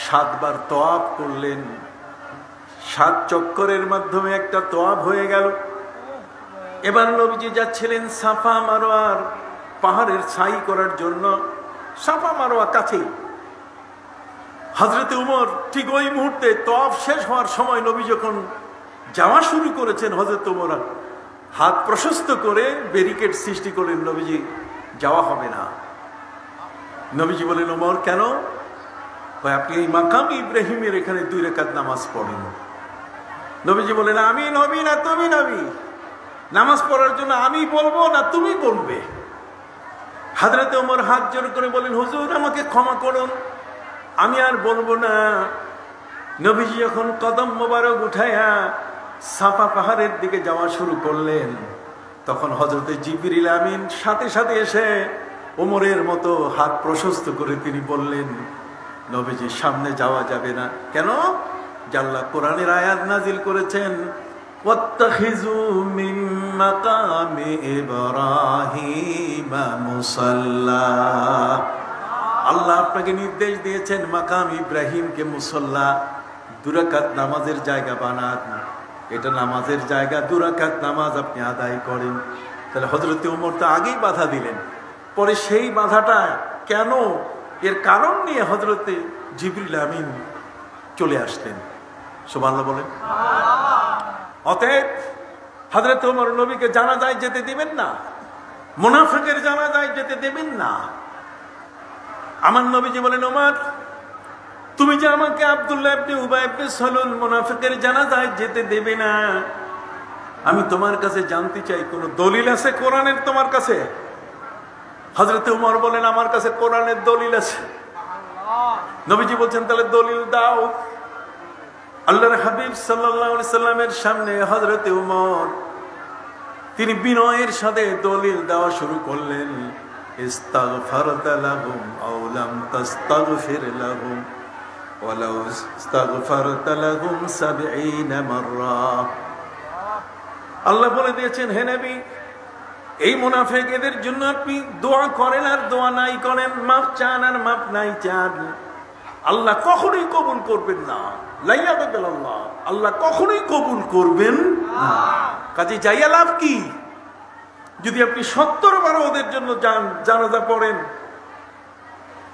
7 বার তওয়াফ করলেন। 7 চক্করের মাধ্যমে একটা তওয়াফ হয়ে গেল। এবার নবীজি যাচ্ছিলেন সাফা মারওয়ার পাহাড়ের ছাই করার জন্য। সাফা মারওয়া কাছেই। হযরতে ওমর ঠিক ওই মুহূর্তে তওয়াফ শেষ হওয়ার সময় নবী যখন যাওয়া শুরু করেছেন, হযরত ওমর হাত প্রশস্ত করে ব্যারিকেড সৃষ্টি করলেন, নবীজি যাওয়া হবে না। নবীজি বলেন, ওমর কেন? আপনি এই মাকাম ইব্রাহিমের এখানে 2 রাকাত নামাজ পড়েন। নবীজি বলেন, আমি নবী না তুমি নবী? নামাজ পড়ার জন্য আমি বলবো না তুমি বলবে? হযরতে ওমর হাত জোড় করে বলেন, হুজুর আমাকে ক্ষমা করুন, আমি আর বলবো না। নবীজি যখন কদম মোবারক উঠাইয়া সাফা পাহাড়ের দিকে যাওয়া শুরু করলেন, তখন হযরতে জিবরিল আমিন সাথে সাথে এসে ওমরের মতো হাত প্রশস্ত করে তিনি বললেন, নবীজির সামনে যাওয়া যাবে না। কেন? আল্লাহ কোরআনের আয়াত নাজিল করেছেন, ওয়াত্তাখিযু মিন মাকামি ইব্রাহিম মুসাল্লা। আল্লাহ আপনাকে নির্দেশ দিয়েছেন মাকাম ইব্রাহিমকে মুসল্লা, 2 রাকাত নামাজের জায়গা বানান। এটা নামাজের জায়গা, 2 রাকাত নামাজ আপনি আদায় করেন। তাহলে হযরতে ওমর তো আগেই বাধা দিলেন, পরে সেই বাধাটা কেন, এর কারণ নিয়ে হযরতে জিবরিল আমিন চলে আসলেন। সুবহানাল্লাহ বলেন। অতএব হযরতে ওমর নবীকে জানাজায় যেতে দিবেন না, মুনাফিকের জানাজায় যেতে দেবেন না। আমার নবীজি বলেন, ওমর তুমি যে আমাকে আব্দুল্লাহ ইবনে উবাই ইবনে সালুল মুনাফিকের জানাজায় যেতে দেবে না, আমি তোমার কাছে জানতে চাই কোন দলিল আছে কোরআনের তোমার কাছে? হযরত ওমর বলেন, আমার কাছে কোরআনের দলিল আছে। নবীজি বলছেন, তাহলে দলিল দাও। আল্লাহর হাবিব সাল্লাল্লাহু আলাইহি সাল্লামের সামনে হযরত ওমর তিনি বিনয়ের সাথে দলিল দেওয়া শুরু করলেন। ইস্তাগফারতা লাহুম আও লাম তাস্তাগফির লাহুম ওয়ালাউ ইস্তাগফারতা লাহুম ৭০ মাররা। আল্লাহ বলে দিয়েছেন, হে নবী, এই মুনাফিক এদের জন্য আপনি দোয়া করেন আর দোয়া নাই করেন, মাফ চান আর মাফ নাই চান, আল্লাহ কখনোই কবুল করবেন না। লাইয়াবাদাল্লাহ, আল্লাহ কখনোই কবুল করবেন না। কাজে যাইয়া লাভ কি? যদি আপনি ৭০ বার ওদের জন্য জানাজা পড়েন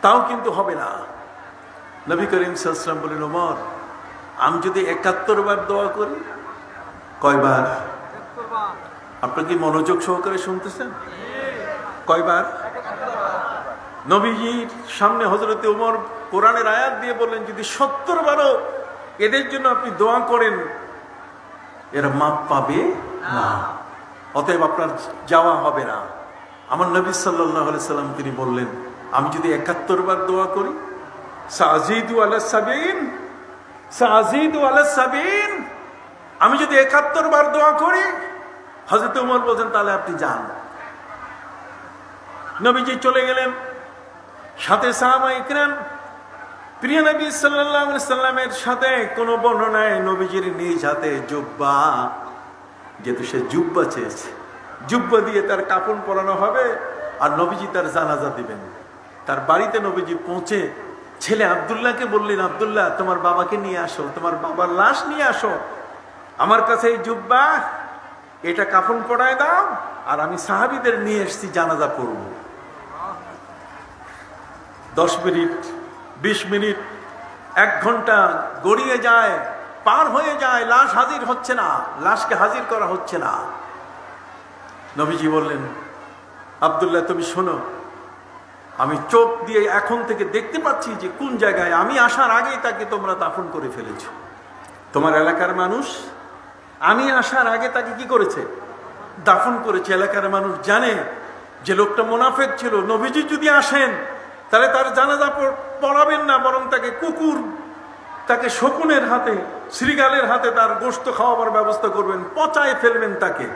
তাও কিন্তু হবে না। নবী করিম সাল্লাল্লাহু আলাইহি ওয়াসাল্লাম বলেন, ওমর, আমি যদি ৭১ বার দোয়া করি, কয়বার? আপনার কি মনোযোগ সহকারে শুনতেছেন? কয়বার? নবীজির সামনে হযরত ওমর কোরআনের আয়াত দিয়ে বললেন, যদি ৭০ বারও এদের জন্য আপনি দোয়া করেন, এরা মাপ পাবে না, অতএব আপনার যাওয়া হবে না। আমার নবী সাল্লাল্লাহু আলাইহি সাল্লাম তিনি বললেন, আমি যদি ৭১ বার দোয়া করি, সাজিদু আলা ৭০, সাজিদু আলা ৭০, আমি যদি ৭১ বার দোয়া করি, হযরত ওমর বলেন, তাহলে আপনি যান। নবীজি চলে গেলেন, সাথে সাহাবায়ে কিরাম। প্রিয় নবী সাল্লাল্লাহু আলাইহি সাল্লামের সাথে কোন বর্ণনায় নবীজির নিজ হাতে জুব্বা, যেহেতু সে জুব্বা চেয়েছে, জুব্বা দিয়ে তার কাফন পরানো হবে আর নবীজি তার জানাজা দিবেন। তার বাড়িতে নবীজি পৌঁছে ছেলে আব্দুল্লাহকে বললেন, আব্দুল্লাহ, তোমার বাবাকে নিয়ে আসো, তোমার বাবার লাশ নিয়ে আসো, আমার কাছে এই জুব্বা, এটা কাফন পরায় দাও, আর আমি সাহাবীদের নিয়ে এসেছি জানাজা পড়ব। 10 মিনিট, 20 মিনিট, 1 ঘন্টা গড়িয়ে যায়, পার হয়ে যায়, লাশ হাজির হচ্ছে না, লাশকে হাজির করা হচ্ছে না। নবীজি বললেন, আব্দুল্লাহ, তুমি শোনো, আমি চোখ দিয়ে এখন থেকে দেখতে পাচ্ছি যে কোন জায়গায় আমি আসার আগেই তাকে তোমরা দাফন করে ফেলেছ। তোমার এলাকার মানুষ আমি আসার আগে তাকে কি করেছে? দাফন করেছে। এলাকার মানুষ জানে যে লোকটা মুনাফিক ছিল, নবীজি যদি আসেন তাহলে তার জানাজা পড়াবেন না, বরং তাকে কুকুর, তাকে শকুনের হাতে, শ্রীগালের হাতে তার গোশত খাওয়াবার ব্যবস্থা করবেন, পচায় ফেলবেন তাকে।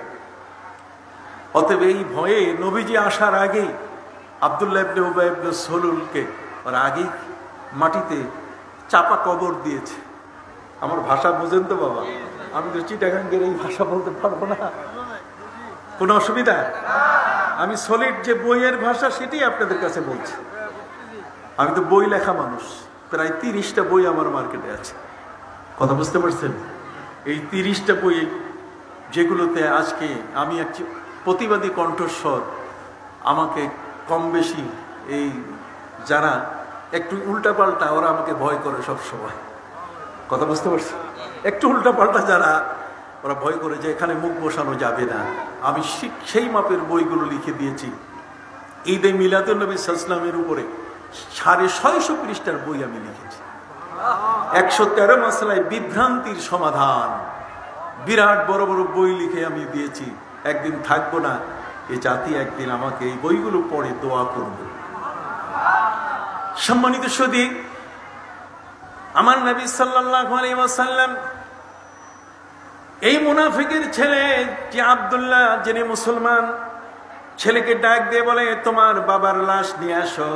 অতএব এই ভয়ে নবীজি আসার আগেই আব্দুল্লাহ ইবনে উবাই ইবনে সালুলকে ওর আগেই মাটিতে চাপা কবর দিয়েছে। আমার ভাষা বুঝেন তো বাবা? আমি তো চিটাগাঙ্গের এই ভাষা বলতে পারবো না, কোনো অসুবিধা? আমি সলিড যে বইয়ের ভাষা সেটাই আপনাদের কাছে বলছি। আমি তো বই লেখা মানুষ, প্রায় 30টা বই আমার মার্কেটে আছে, কথা বুঝতে পারছেন? এই 30টা বই যেগুলোতে আজকে আমি এক প্রতিবাদী কণ্ঠস্বর, আমাকে কম বেশি এই যারা একটু উল্টাপাল্টা ওরা আমাকে ভয় করে সব সময়, কথা বুঝতে পারছি? একটু উল্টাপাল্টা যারা ওরা ভয় করে যে এখানে মুখ বসানো যাবে না, আমি সেই মাপের বইগুলো লিখে দিয়েছি। ঈদে মিলাদুন্নবী সাল্লাল্লাহু আলাইহি ওয়াসাল্লামের উপরে 650 পৃষ্ঠার বই আমি লিখেছি। 113 মাসলায় বিভ্রান্তির সমাধান, বিরাট বড় বড় বই লিখে আমি দিয়েছি। একদিন থাকবো না, এই জাতি একদিন আমাকে এই বইগুলো পড়ে দোয়া করবে। সম্মানিত সুধী, আমার নবী সাল্লাল্লাহু আলাইহি ওয়াসাল্লাম এই মুনাফিকের ছেলে যে আব্দুল্লাহ, যিনি মুসলমান, ছেলেকে ডাক দিয়ে বলে, তোমার বাবার লাশ নিয়ে আসো,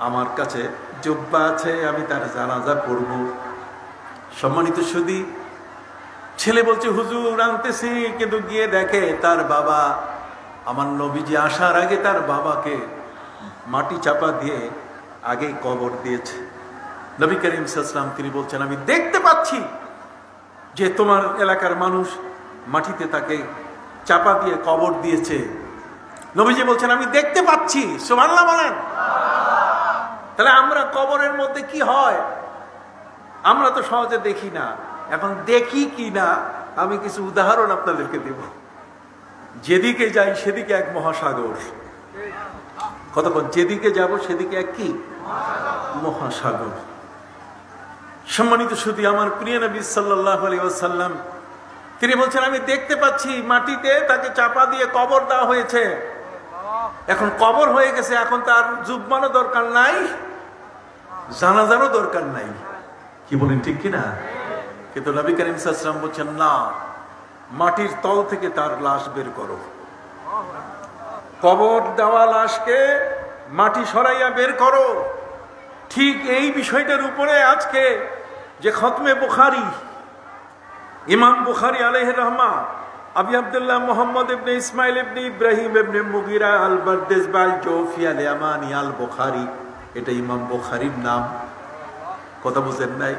আমার কাছে জুব্বা আছে, আমি তার জানাজা পড়ব। সম্মানিত সুধী, ছেলে বলছে, হুজুর আনতেছি, কিন্তু গিয়ে দেখে তার বাবা, আমার নবীজি আসার আগে তার বাবাকে মাটি চাপা দিয়ে আগে কবর দিয়েছে। নবী করিম সাল্লাল্লাহু আলাইহি ওয়াসাল্লাম তিনি বলছেন, আমি দেখতে পাচ্ছি যে তোমার এলাকার মানুষ মাটিতে তাকে চাপা দিয়ে কবর দিয়েছে। নবীজি বলছেন, আমি দেখতে পাচ্ছি। সুবহানাল্লাহ বলেন। তাহলে আমরা কবরের মধ্যে কি হয় আমরা তো সহজে দেখি না। এখন দেখি কি না আমি কিছু উদাহরণ আপনাদেরকে দেব। যেদিকে যাই সেদিকে এক মহাসাগর, কতক্ষণ যেদিকে যাব সেদিকে এক কি মহাসাগর। সম্মানিত শুধু আমার প্রিয় নবী সাল্লাল্লাহু আলাইহি ওয়াসাল্লাম তিনি বলছেন, আমি দেখতে পাচ্ছি মাটিতে তাকে চাপা দিয়ে কবর দেওয়া হয়েছে। এখন কবর হয়ে গেছে, এখন তার জুব্বানো দরকার নাই, জানাজারও দরকার নাই। কি বলেন, ঠিক কিনা? কিন্তু নবী করিম সাল্লাল্লাহু আলাইহি ওয়াসাল্লাম বলছেন, না, মাটির তল থেকে তার লাশ বের করো। কবর দেওয়া লাশকে মাটি সরাইয়া বের করো। ঠিক এই বিষয়টার উপরে আজকে যে খতমে বুখারী, ইমাম বুখারী আলাইহির রহমা, আবি আব্দুল্লাহ মুহাম্মদ ইবনে ইসমাইল ইবনে ইব্রাহিম ইবনে মুগিরা আল বারদেজবাল জৌফি আল ইয়ামানি আল বুখারী, এটা ইমাম বুখারীর নাম। কথা বুঝেন নাই?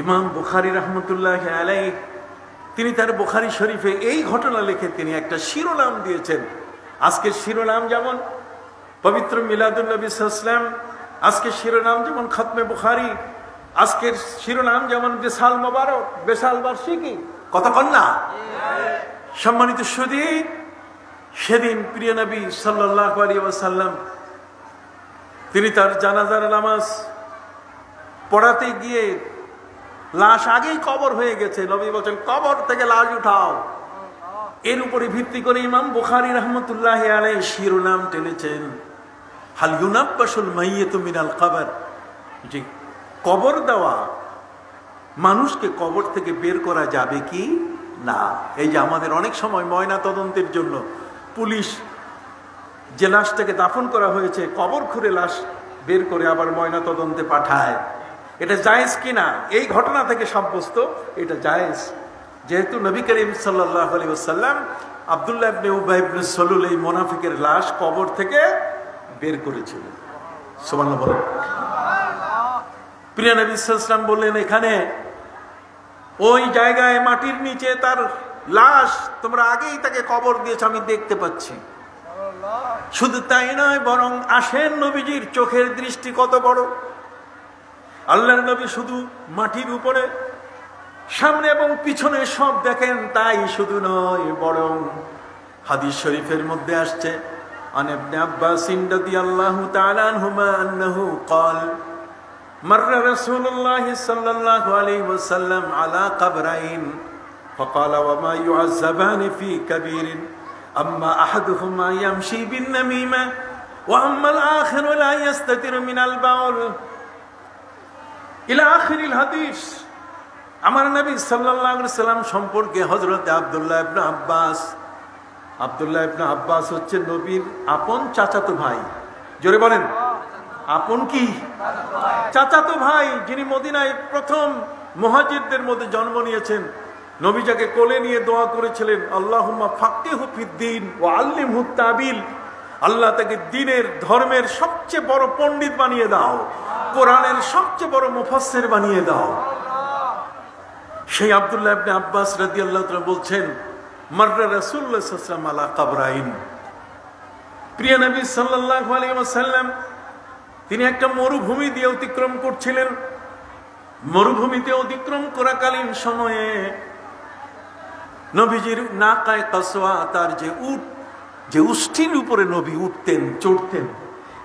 ইমাম বুখারী রাহমাতুল্লাহি আলাইহি তিনি তার বুখারী শরীফে এই ঘটনা লিখে তিনি একটা শিরোনাম দিয়েছেন। আজকের শিরোনাম যেমন পবিত্র মিলাদুন নবী সাল্লাল্লাহু আলাইহি ওয়াসাল্লাম, আজকের শিরোনাম যেমন খতমে বুখারী, আজকের শিরোনাম যেমন বিশাল মোবারক, বিশাল বার্ষিকী। কথা কন না? সম্মানিত সুধী, সেদিন প্রিয় নবী সাল্লাল্লাহু আলাইহি ওয়াসাল্লাম তিনি তার জানাজার নামাজ পড়াতে গিয়ে লাশ আগেই কবর হয়ে গেছে। নবী বলেন, কবর থেকে লাশ উঠাও। এর উপরে ভিত্তি করে ইমাম বুখারী রাহমাতুল্লাহি আলাইহি শিরোনাম টেনেছেন, হাল ইউনাব্বাসুল মাইয়িতু মিনাল কবর, যে কবর দেওয়া মানুষকে কবর থেকে বের করা যাবে কি না। এই যে আমাদের অনেক সময় ময়না তদন্তের জন্য পুলিশ যে লাশটাকে দাফন করা হয়েছে কবর খুঁড়ে লাশ বের করে আবার ময়না তদন্তে পাঠায়, এটা জায়েজ কিনা? এই ঘটনা থেকে সাব্যস্ত এটা জায়েজ, যেহেতু নবী করিম সাল্লাল্লাহু আলাইহি ওয়াসাল্লাম আব্দুল্লাহ ইবনে উবাই ইবনে সালুল এই মুনাফিকের লাশ কবর থেকে বের করেছিলেন। সুবহানাল্লাহ বলেন। প্রিয় নবী সাল্লাল্লাহু আলাইহি ওয়াসাল্লাম বললেন, এখানে ওই জায়গায় মাটির নিচে তার লাশ তোমরা আগেই তাকে কবর দিয়েছ, আমি দেখতে পাচ্ছি। শুধু তাই নয়, বরং আসেন নবীজির চোখের দৃষ্টি কত বড়। আল্লাহর নবী শুধু মাটির উপরে সামনে এবং পিছনে সব দেখেন, তাই শুধু নয়, বরং হাদিস শরীফের মধ্যে আসছে, আন ইবনে আব্বাস রাদিয়াল্লাহু তাআলা আনহুমা আন্নাহু قال مر رسول الله صلى الله عليه وسلم على قبرين فقال وما يعذبان في كبير أما أحدهما يمشي بالنميمة وأما الآخر لا يستتر من البول إلى آخر الحديث। আমার নবী সাল্লাল্লাহু আলাইহি ওয়াসাল্লাম সম্পর্কে হযরত আব্দুল্লাহ ইবনে আব্বাস হচ্ছে নবীর আপন চাচাতো ভাই। জোরে বলেন, আপন কি? চাচাতো ভাই, যিনি মদিনায় প্রথম মুহাজিরদের মধ্যে জন্ম নিয়েছেন। নবী যাকে কোলে নিয়ে দোয়া করেছিলেন, আল্লাহুম্মা ফাক্কিহু ফিদ্দীন ওয়া আল্লিমহু তাবিল, আল্লাহ তাকে দ্বীনের ধর্মের সবচেয়ে বড় পণ্ডিত বানিয়ে দাও, কোরআনের সবচেয়ে বড় মুফাসসির বানিয়ে দাও। সেই আব্দুল্লাহ ইবনে আব্বাস রাদিয়াল্লাহু তাআলা বলছেন, মাররা রাসূলুল্লাহ সাল্লাল্লাহু আলাইহি ওয়াসাল্লাম আলা কাবরাইন। প্রিয় নবী সাল্লাল্লাহু আলাইহি ওয়াসাল্লাম তিনি একটা মরুভূমি দিয়ে অতিক্রম করছিলেন। মরুভূমিতে অতিক্রম করাকালীন সময়ে নবীজির নাকায়ে কাসওয়া, তার যে উষ্ঠির উপরে নবী উঠতেন চড়তেন,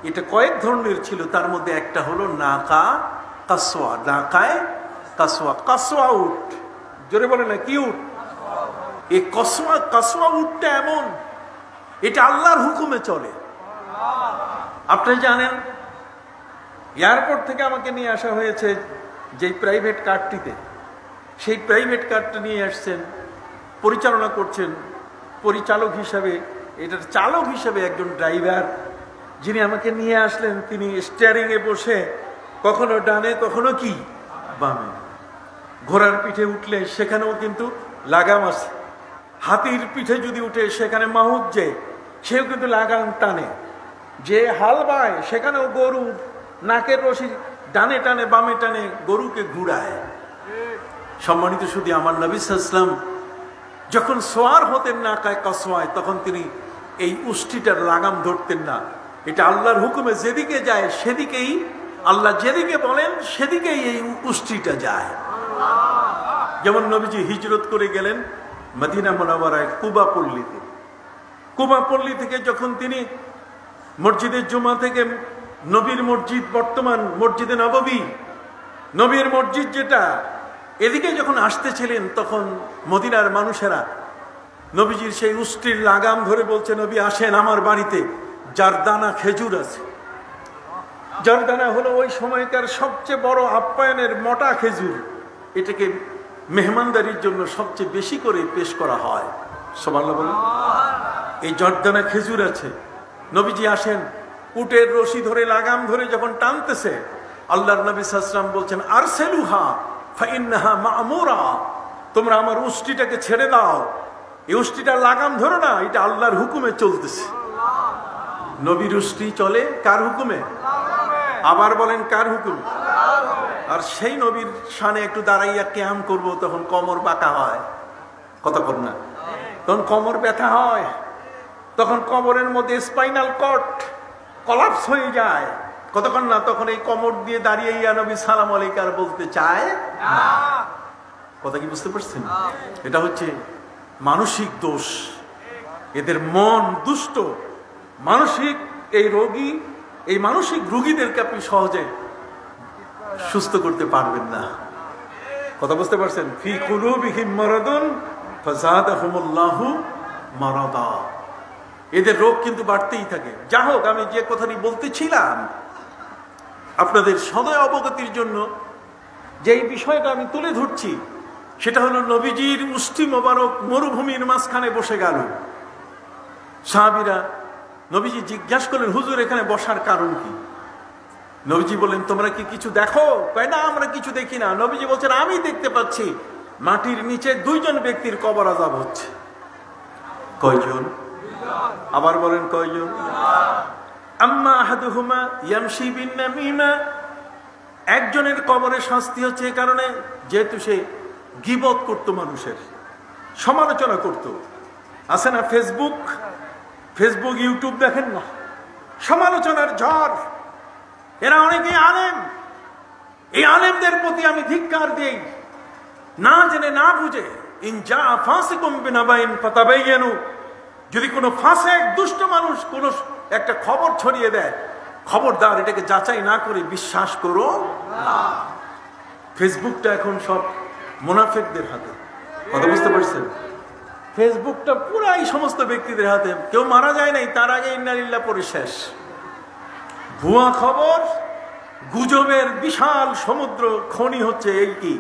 এটা কয়েক ধরনের ছিল। তার মধ্যে একটা হলো নাকা কাসওয়া, নাকায়ে কাসওয়া, কাসওয়া উট। জোরে বলে না, কি উট? এই কাসওয়া উটটা এমন, এটা আল্লাহর হুকুমে চলে। আপনারা জানেন, এয়ারপোর্ট থেকে আমাকে নিয়ে আসা হয়েছে যেই প্রাইভেট কারটিতে, সেই প্রাইভেট কারটা নিয়ে আসছেন, পরিচালনা করছেন পরিচালক হিসাবে, এটার চালক হিসাবে একজন ড্রাইভার যিনি আমাকে নিয়ে আসলেন। তিনি স্টিয়ারিং এ বসে কখনো ডানে কখনো কি বামে। ঘোড়ার পিঠে উঠলে সেখানেও কিন্তু লাগাম আছে, হাতির পিঠে যদি উঠে সেখানে মাহুত যে সেও কিন্তু লাগাম টানে, যে হাল বায় সেখানেও গরু নাকের রশি ডানে টানে বামে টানে গরুকে ঘুরায়। সম্মানিত শুধু আমার নবী সাল্লাল্লাহু আলাইহি ওয়াসাল্লাম যখন সোয়ার হতেন নাকায়ে কাসওয়ায়, তখন তিনি এই উষ্ঠিটার লাগাম ধরতেন না। এটা আল্লাহর হুকুমে যেদিকে যায় সেদিকেই, আল্লাহ যেদিকে বলেন সেদিকেই এই উষ্ঠিটা যায়। যেমন নবীজি হিজরত করে গেলেন মদিনা মুনাওয়ারায় কুবা পল্লী থেকে যখন তিনি মসজিদে জুমা থেকে নবীর মসজিদ, বর্তমান মসজিদে নববী, নবীর মসজিদ যেটা, এদিকে যখন আসতেছিলেন তখন মদিনার মানুষেরা নবীজির সেই উষ্ট্রির লাগাম ধরে বলছে, নবী আসেন আমার বাড়িতে, জারদানা খেজুর আছে। জারদানা হলো ওই সময়কার সবচেয়ে বড় আপ্যায়নের মোটা খেজুর। এটাকে মেহমানদারির জন্য সবচেয়ে বেশি করে পেশ করা হয়। সুবহানাল্লাহ বলেন। এই জারদানা খেজুর আছে। নবীজি আসেন, উটের রশি ধরে লাগাম ধরে যখন টানতেছে, আল্লাহর নবী সাল্লাল্লাহু আলাইহি ওয়াসাল্লাম বলছেন, আরসেলুহা ফাইন্নাহা মা'মুরা, তোমরা আমার উষ্ট্রিটাকে ছেড়ে দাও, এই উষ্ট্রিটার লাগাম ধরো না, এটা আল্লাহর হুকুমে চলতেছে। নবীর উষ্ট্রি চলে কার হুকুমে? আবার বলেন কার হুকুমে? আর সেই নবীর শানে একটু দাঁড়াইয়া কিয়াম করব, তখন কোমর বাঁকা হয়, কতক্ষণ না, তখন কোমর ব্যথা হয়, তখন কোমরের মধ্যে স্পাইনাল কর্ড কলাপস হয়ে যায়, কতক্ষণ না, তখন এই কোমর দিয়ে দাঁড়িয়ে ইয়া নবী সালাম আলাইকা বলতে চায় না। কথা কি বুঝতে পারছেন? এটা হচ্ছে মানসিক দোষ, এদের মন দুষ্ট, মানসিক এই রোগী, এই মানসিক রোগীদেরকে আপনি সহজে সুস্থ করতে পারবেন না। কথা বুঝতে পারছেন? ফি কুলুবিহিম মারাদুন ফাযাদাহুমুল্লাহু মারাদা, এদের রোগ কিন্তু বাড়তেই থাকে। যা হোক, আমি যে কথাটি বলতেছিলাম আপনাদের সদয় অবগতির জন্য, যে এই বিষয়টা আমি তুলে ধরছি, সেটা হলো নবীজির মুষ্টি মোবারক মরুভূমির মাঝখানে বসে গেল। সাহাবীরা নবীজি জিজ্ঞাসা করলেন, হুজুর এখানে বসার কারণ কি? নবীজি বললেন, তোমরা কি কিছু দেখো? কয় না, আমরা কিছু দেখি না। নবীজি বলছেন, আমি দেখতে পাচ্ছি মাটির নিচে দুইজন ব্যক্তির কবর আযাব হচ্ছে। কয়জন? আবার বলেন কয়জন? আম্মা আহাদুহুমা ইয়ামশি বিন নামিমা, একজনের কবরে শাস্তি হচ্ছে এই কারণে, যেহেতু সে গীবত করত, মানুষের সমালোচনা করত। আছে না ফেসবুক, ইউটিউব দেখেন না, সমালোচনার ঝড়। এরা অনেকেই আলেম, এই আলেমদের প্রতি আমি ধিক্কার দিই, না জেনে না বুঝে। ইন জা ফাসিকুম বিনাবাইন ফাতাবায়ানু, যদি কোনো ফাসেক দুষ্ট মানুষ কোনো একটা খবর ছড়িয়ে দেয়, খবরদার এটাকে যাচাই না করে বিশ্বাস করো না। ফেসবুকটা এখন সব মুনাফিকদের হাতে। কথা বুঝতে পারছেন? ফেসবুকটা পুরাই সমস্ত ব্যক্তিদের হাতে। কেউ মারা যায় নাই, তার আগে ইন্না লিল্লাহ পড়ে শেষ। ভুয়া খবর, গুজবের বিশাল সমুদ্র খনি হচ্ছে এই কি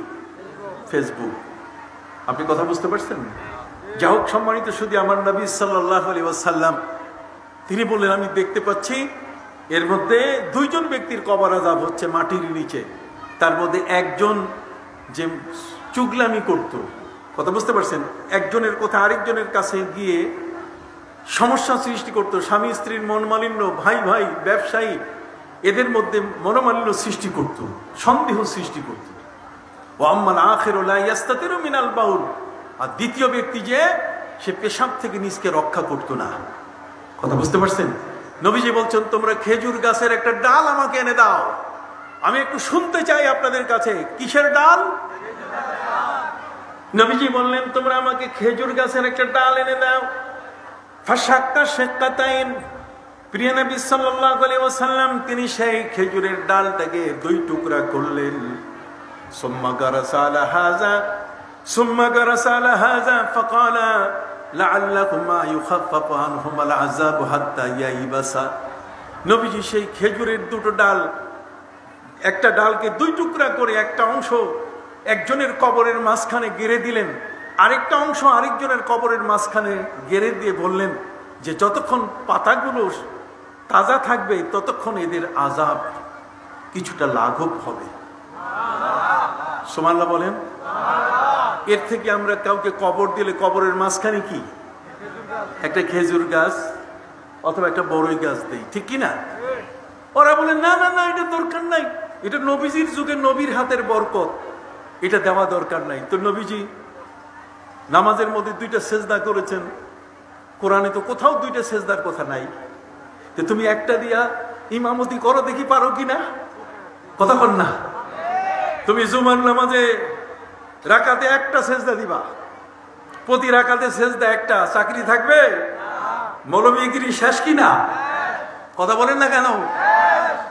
ফেসবুক। আপনি কথা বুঝতে পারছেন? যা হোক, সম্মানিত শুধু আমার নবী সাল্লাল্লাহু আলাইহি ওয়াসাল্লাম তিনি বললেন, আমি দেখতে পাচ্ছি এর মধ্যে দুইজন ব্যক্তির কবর আযাব হচ্ছে মাটির নিচে। তার মধ্যে একজন যে চুগলামি করত, কথা বুঝতে পারছেন, একজনের কথা আরেকজনের কাছে গিয়ে সমস্যা সৃষ্টি করত, স্বামী স্ত্রীর মনোমালিন্য, ভাই ভাই ব্যবসায়ী, এদের মধ্যে মনোমালিন্য সৃষ্টি করত, সন্দেহ সৃষ্টি করত। ওয়া আম্মাল আখিরু লা ইস্তাতিরু মিনাল বাউল, আর দ্বিতীয় ব্যক্তি যে সে পেশাব থেকে নিজকে রক্ষা করত না। কথা বুঝতে পারছেন? নবীজি বলছেন, তোমরা খেজুর গাছের একটা ডাল আমাকে এনে দাও, আমি একটু শুনতে চাই আপনাদের কাছে। কিসের ডাল? নবীজি বললেন, তোমরা আমাকে খেজুর গাছের একটা ডাল এনে দাও। ফাশাক্কা শাক্কাতাইন, প্রিয় নবী সাল্লাল্লাহু আলাইহি ওয়াসাল্লাম তিনি সেই খেজুরের ডালটাকে দুই টুকরা করলেন। সুম্মা গারাসা আলা হাযা সুম্মা গারাসা আলা হাযা ফাকালা লাআল্লাকুমা ইউখাফফাফু আনহুমাল আযাব হাত্তা ইয়াইবাসা। নবীজি সেই খেজুরের দুটো ডাল, একটা ডালকে দুই টুকরা করে একটা অংশ একজনের কবরের মাঝখানে গেড়ে দিলেন, আরেকটা অংশ আরেকজনের কবরের মাঝখানে গেড়ে দিয়ে বললেন যে যতক্ষণ পাতাগুলো তাজা থাকবে ততক্ষণ এদের আযাব কিছুটা লাঘব হবে। সুবহানাল্লাহ বলেন। এর থেকে আমরা কাউকে কবর দিলে কবরের মাঝখানে কি একটা খেজুর গাছ অথবা একটা বড়ই গাছ দেই, ঠিক কি না? ওরা বলে না না না, এটা দরকার নাই, এটা নবীজির যুগে নবীর হাতের বরকত, এটা দেওয়া দরকার নাই। তো নবীজি নামাজের মধ্যে দুইটা সেজদা করেছেন, কোরআনে তো কোথাও দুইটা সেজদার কথা নাই। যে তুমি একটা দিয়া ইমামতি করো, দেখি পারো কিনা, কথা বল না। তুমি জুমার নামাজে রাকাতে একটা সেজদা দিবা, প্রতি রাকাতে সেজদা একটা, চাকরি থাকবে? মৌলবীগিরি শেষ কিনা? কথা বলেন না কেন?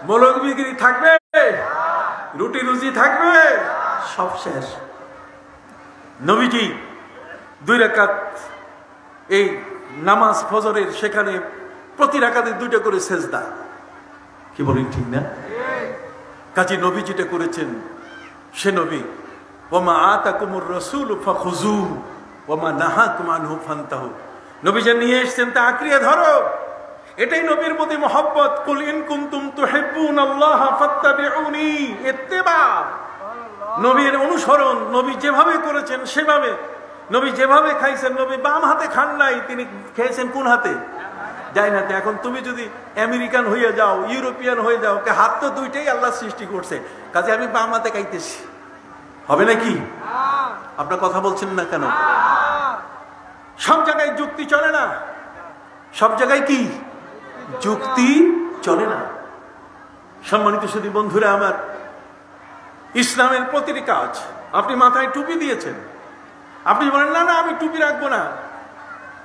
মৌলবীগিরি থাকবে? রুটি রুজি থাকবে, সব শেষ। নবীজি 2 রাকাত এই নামাজ ফজরের, সেখানে প্রতি রাকাতে 2টা করে সেজদা। কি বলেন, ঠিক না? কাজী নবী যেটা করেছেন সে নবী, ওমা আতাকুমুর রাসূলু ফাখুযুহু ওমা নাহাকুম আনহু ফান্তাহু। নবী যা নিয়ে এসেছেন তা আঁকড়িয়ে ধরো, এটাই নবীর প্রতি মহব্বত। কুল ইন কুনতুম তুহিব্বুনাল্লাহ ফাত্তাবিউনি, ইত্তিবা, নবীর অনুসরণ। নবী যেভাবে করেছেন সেভাবে। নবী যেভাবে খাইছেন, নবী বাম হাতে খান নাই, তিনি খেয়েছেন কোন হাতে? যাই না। এখন তুমি যদি আমেরিকান হয়ে যাও, ইউরোপিয়ান হয়ে যাও, হাত তো 2টাই আল্লাহ সৃষ্টি করছে, কাজে আমি বাম হাতে খাইতেছি, হবে নাকি? আপনার কথা বলছেন না কেন? সব জায়গায় যুক্তি চলে না, সব জায়গায় কি যুক্তি চলে না। সম্মানিত সুধী বন্ধুরা আমার, ইসলামের প্রতিটি কাজ, আপনি মাথায় টুপি দিয়েছেন, আপনি বলেন না না আমি টুপি রাখবো না,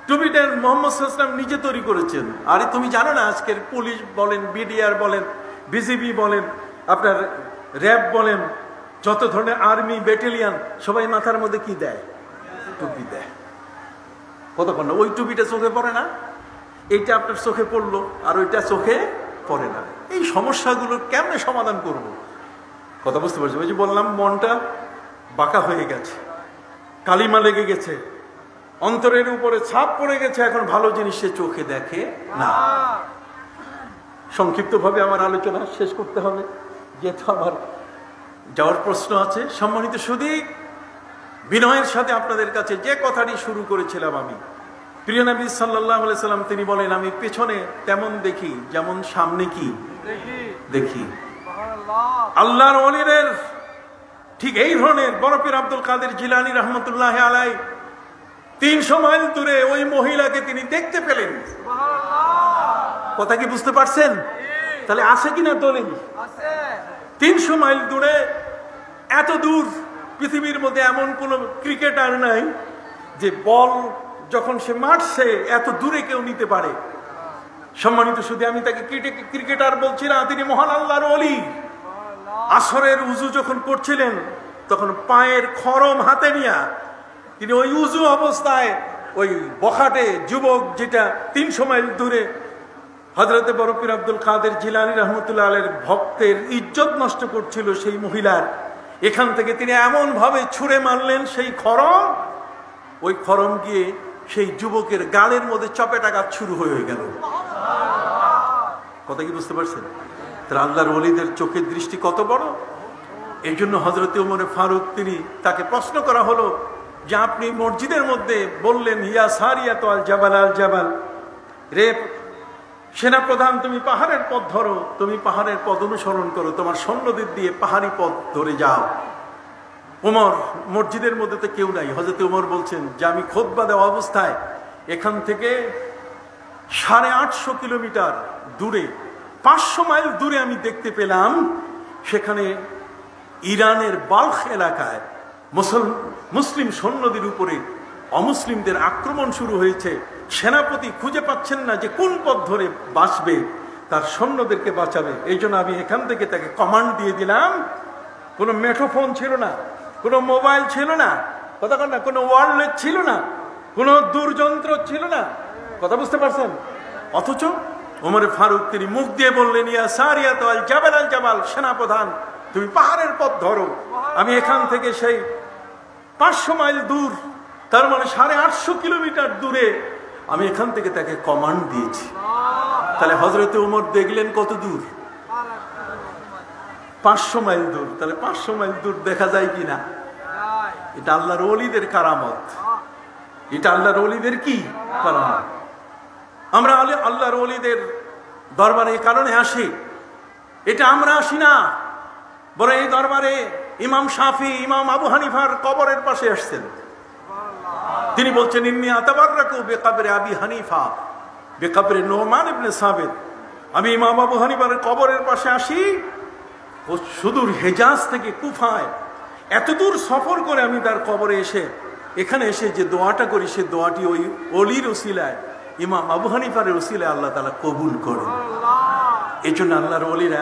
টুপিটা মোহাম্মদ সাল্লাল্লাহু আলাইহি ওয়াসাল্লাম নিজে তৈরি করেছেন। আরে তুমি জানো না আজকের পুলিশ বলেন, বিডিআর বলেন, বিজিবি বলেন, আপনার র্যাব বলেন, যত ধরনের আর্মি ব্যাটালিয়ান, সবাই মাথার মধ্যে কি দেয়? টুপি দেয়। কতক্ষণ না ওই টুপিটা চোখে পড়ে না, এইটা আপনার চোখে পড়লো আর ওইটা চোখে পড়ে না। এই সমস্যাগুলো কেমনে সমাধান করব? কথা বুঝতে পারছি? ওই যে বললাম, মনটা বাঁকা হয়ে গেছে, কালিমা লেগে গেছে, অন্তরের উপরে ছাপ পড়ে গেছে, এখন ভালো জিনিস সে চোখে দেখে না। সংক্ষিপ্তভাবে আমার আলোচনা শেষ করতে হবে, যেহেতু আমার যাওয়ার প্রশ্ন আছে। সম্মানিত সুধী, বিনয়ের সাথে আপনাদের কাছে যে কথাটি শুরু করেছিলাম আমি, প্রিয় নবী সাল্লাল্লাহু আলাইহি সাল্লাম তিনি বলেন, আমি পেছনে তেমন দেখি যেমন সামনে কি দেখি। আল্লাহর ওলিদের ঠিক এই ধরনের বড় পীর আব্দুল কাদের জিলানী রহমতুল্লাহ আলাইহি 300 মাইল দূরে ওই মহিলাকে তিনি দেখতে পেলেন। কথা কি বুঝতে পারছেন? তাহলে আছে কিনা দলিল? 300 মাইল দূরে, এত দূর পৃথিবীর মধ্যে এমন কোন ক্রিকেটার নাই যে বল যখন সে মারছে এত দূরে কেউ নিতে পারে। সম্মানিত শুধু আমি তাকে ক্রিকেটার বলছি না, তিনি মহান আল্লাহর ওলি। আসরের উজু যখন করছিলেন তখন পায়ের খরম হাতে নিয়ে তিনি ওই উজু অবস্থায় ওই বখাটে যুবক, যেটা 300 মাইল দূরে হযরতে বড় পীর আব্দুল কাদের জিলানী রহমতুল্লাহ আলাইহির ভক্তের ইজ্জত নষ্ট করছিল সেই মহিলার, এখান থেকে তিনি এমন ভাবে ছুঁড়ে মারলেন সেই খরম, ওই খরম গিয়ে সেই যুবকের গালের মধ্যে চপেটাঘাত শুরু হয়ে গেল। কথা কি বুঝতে পারছেন? তার আল্লাহর ওলিদের চোখের দৃষ্টি কত বড়। এই জন্য হযরতে ওমর ফারুক তিনি তাকে প্রশ্ন করা হলো যে আপনি মসজিদের মধ্যে বললেন, ইয়া সারিয়াত আল জাবাল আল জাবাল, রে সেনাপ্রধান তুমি পাহাড়ের পথ ধরো, তুমি পাহাড়ের পথ অনুসরণ করো, তোমার সৈন্যদের দিয়ে পাহাড়ি পথ ধরে যাও। ওমর, মসজিদের মধ্যে তো কেউ নাই, হযরতে ওমর বলছেন যে আমি খুতবা দেওয়া অবস্থায় এখান থেকে 850 কিলোমিটার দূরে, 500 মাইল দূরে আমি দেখতে পেলাম সেখানে ইরানের বাল্খ এলাকায় মুসলিম সৈন্যদের উপরে অমুসলিমদের আক্রমণ শুরু হয়েছে। সেনাপতি খুঁজে পাচ্ছেন না যে কোন পথ ধরে বাঁচবে, তার সৈন্যদেরকে বাঁচাবে। এই জন্য আমি এখান থেকে তাকে কমান্ড দিয়ে দিলাম। কোনো মেঠোফোন ছিল না, কোনো মোবাইল ছিল না, কথা না, কোনো ওয়ারলেস ছিল না, কোনো দূরযন্ত্র ছিল না। কথা বুঝতে পারছেন? অথচ ওমর ফারুক তিনি মুখ দিয়ে বললেন, ইয়া সারিয়াত আল জাবাল আল জাবাল, সেনাপ্রধান তুমি পাহাড়ের পথ ধরো। আমি এখান থেকে সেই 500 মাইল দূর, তার মানে 850 কিলোমিটার দূরে আমি এখান থেকে তাকে কমান্ড দিয়েছি। তাহলে হযরতে ওমর দেখলেন কত দূর? 500 মাইল দূর। তাহলে 500 মাইল দূর দেখা যায় কিনা? এটা আল্লাহর ওলিদের কারামত। এটা আল্লাহর ওলিদের কি কারামত। আমরা আল্লাহর ওলিদের দরবারে এই কারণে আসি, এটা আমরা আসি না, বরং এই দরবারে ইমাম শাফি, ইমাম আবু হানিফার কবরের পাশে আসছেন। তিনি বলছেন, ইন্নী আতাবাররাকু বিকবরে আবি হানিফা বিকবরে নুমান ইবনে সাবিত। আমি ইমাম আবু হানিফার কবরের পাশে আসি। ও সুদূর হেজাজ থেকে কুফায় এত দূর সফর করে আমি তার কবরে এসে এখানে এসে যে দোয়াটা করি, সে দোয়াটি ওই ওলির ওসিলায়, ইমাম আবু হানিফার ওসিলায় আল্লাহ তাআলা কবুল করেন। এই জন্য আল্লাহর ওলিরা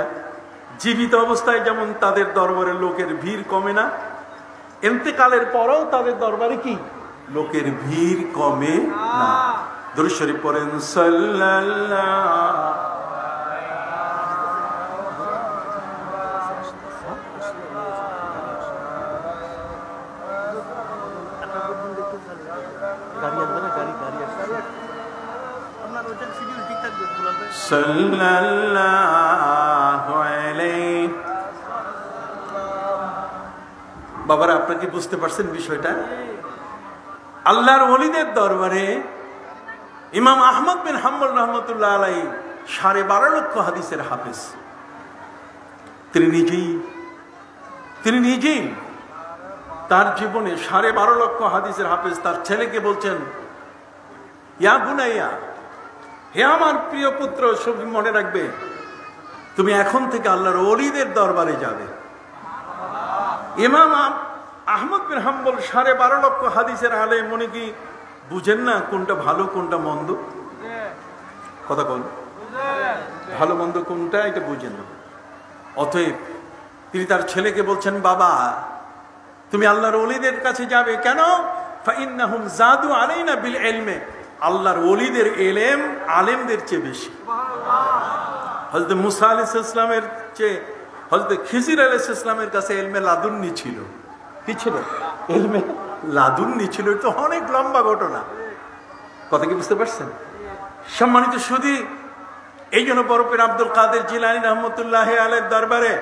জীবিত অবস্থায় যেমন তাদের দরবারে লোকের ভিড় কমে না, ইন্তেকালের পরেও তাদের দরবারে কি লোকের ভিড় কমে না। দরুদ শরীফ পড়েন সাল্লাল্লাহু। বাবারা, আপনারা কি বুঝতে পারছেন বিষয়টা? আল্লাহর ওলিদের দরবারে ইমাম আহমদ বিন হাম্বল রহমতুল্লাহ আলাইহি 12.5 লক্ষ হাদিসের হাফেজ। তিনি নিজেই তার জীবনে 12.5 লক্ষ হাদিসের হাফেজ। তার ছেলেকে বলছেন, ইয়া বুনাইয়া, হে আমার প্রিয় পুত্র, সব মনে রাখবে তুমি এখন থেকে আল্লাহর ওলিদের দরবারে যাবে। ইমাম আহমদ বিন হাম্বল 12.5 লক্ষ হাদিসের আলেম, মনে কি বুঝেন না কোনটা ভালো কোনটা মন্দ? কথা বল, ভালো মন্দ কোনটা এটা বুঝেন না। অতএব তিনি তার ছেলেকে বলছেন, বাবা তুমি আল্লাহর ওলিদের কাছে যাবে। কেন? ফাইন্নাহুম জাদু আলাইনা বিল ইলমি, আল্লাহর ওলিদের ইলম আলেমদের চেয়ে বেশি। হযরত মুসা আলাইহিস সালামের চেয়ে হযরত খিজির আলাইহিস সালামের কাছে ইলমে লাদুন্নি ছিল। কি ছিল? ইলমে লাদুন্নি ছিল। এটা অনেক লম্বা ঘটনা। কথা কি বুঝতে পারছেন? সম্মানিত সুধী, এই জন্য বরফের আব্দুল কাদের জিলানী রহমতুল্লাহ আলাইহির দরবারে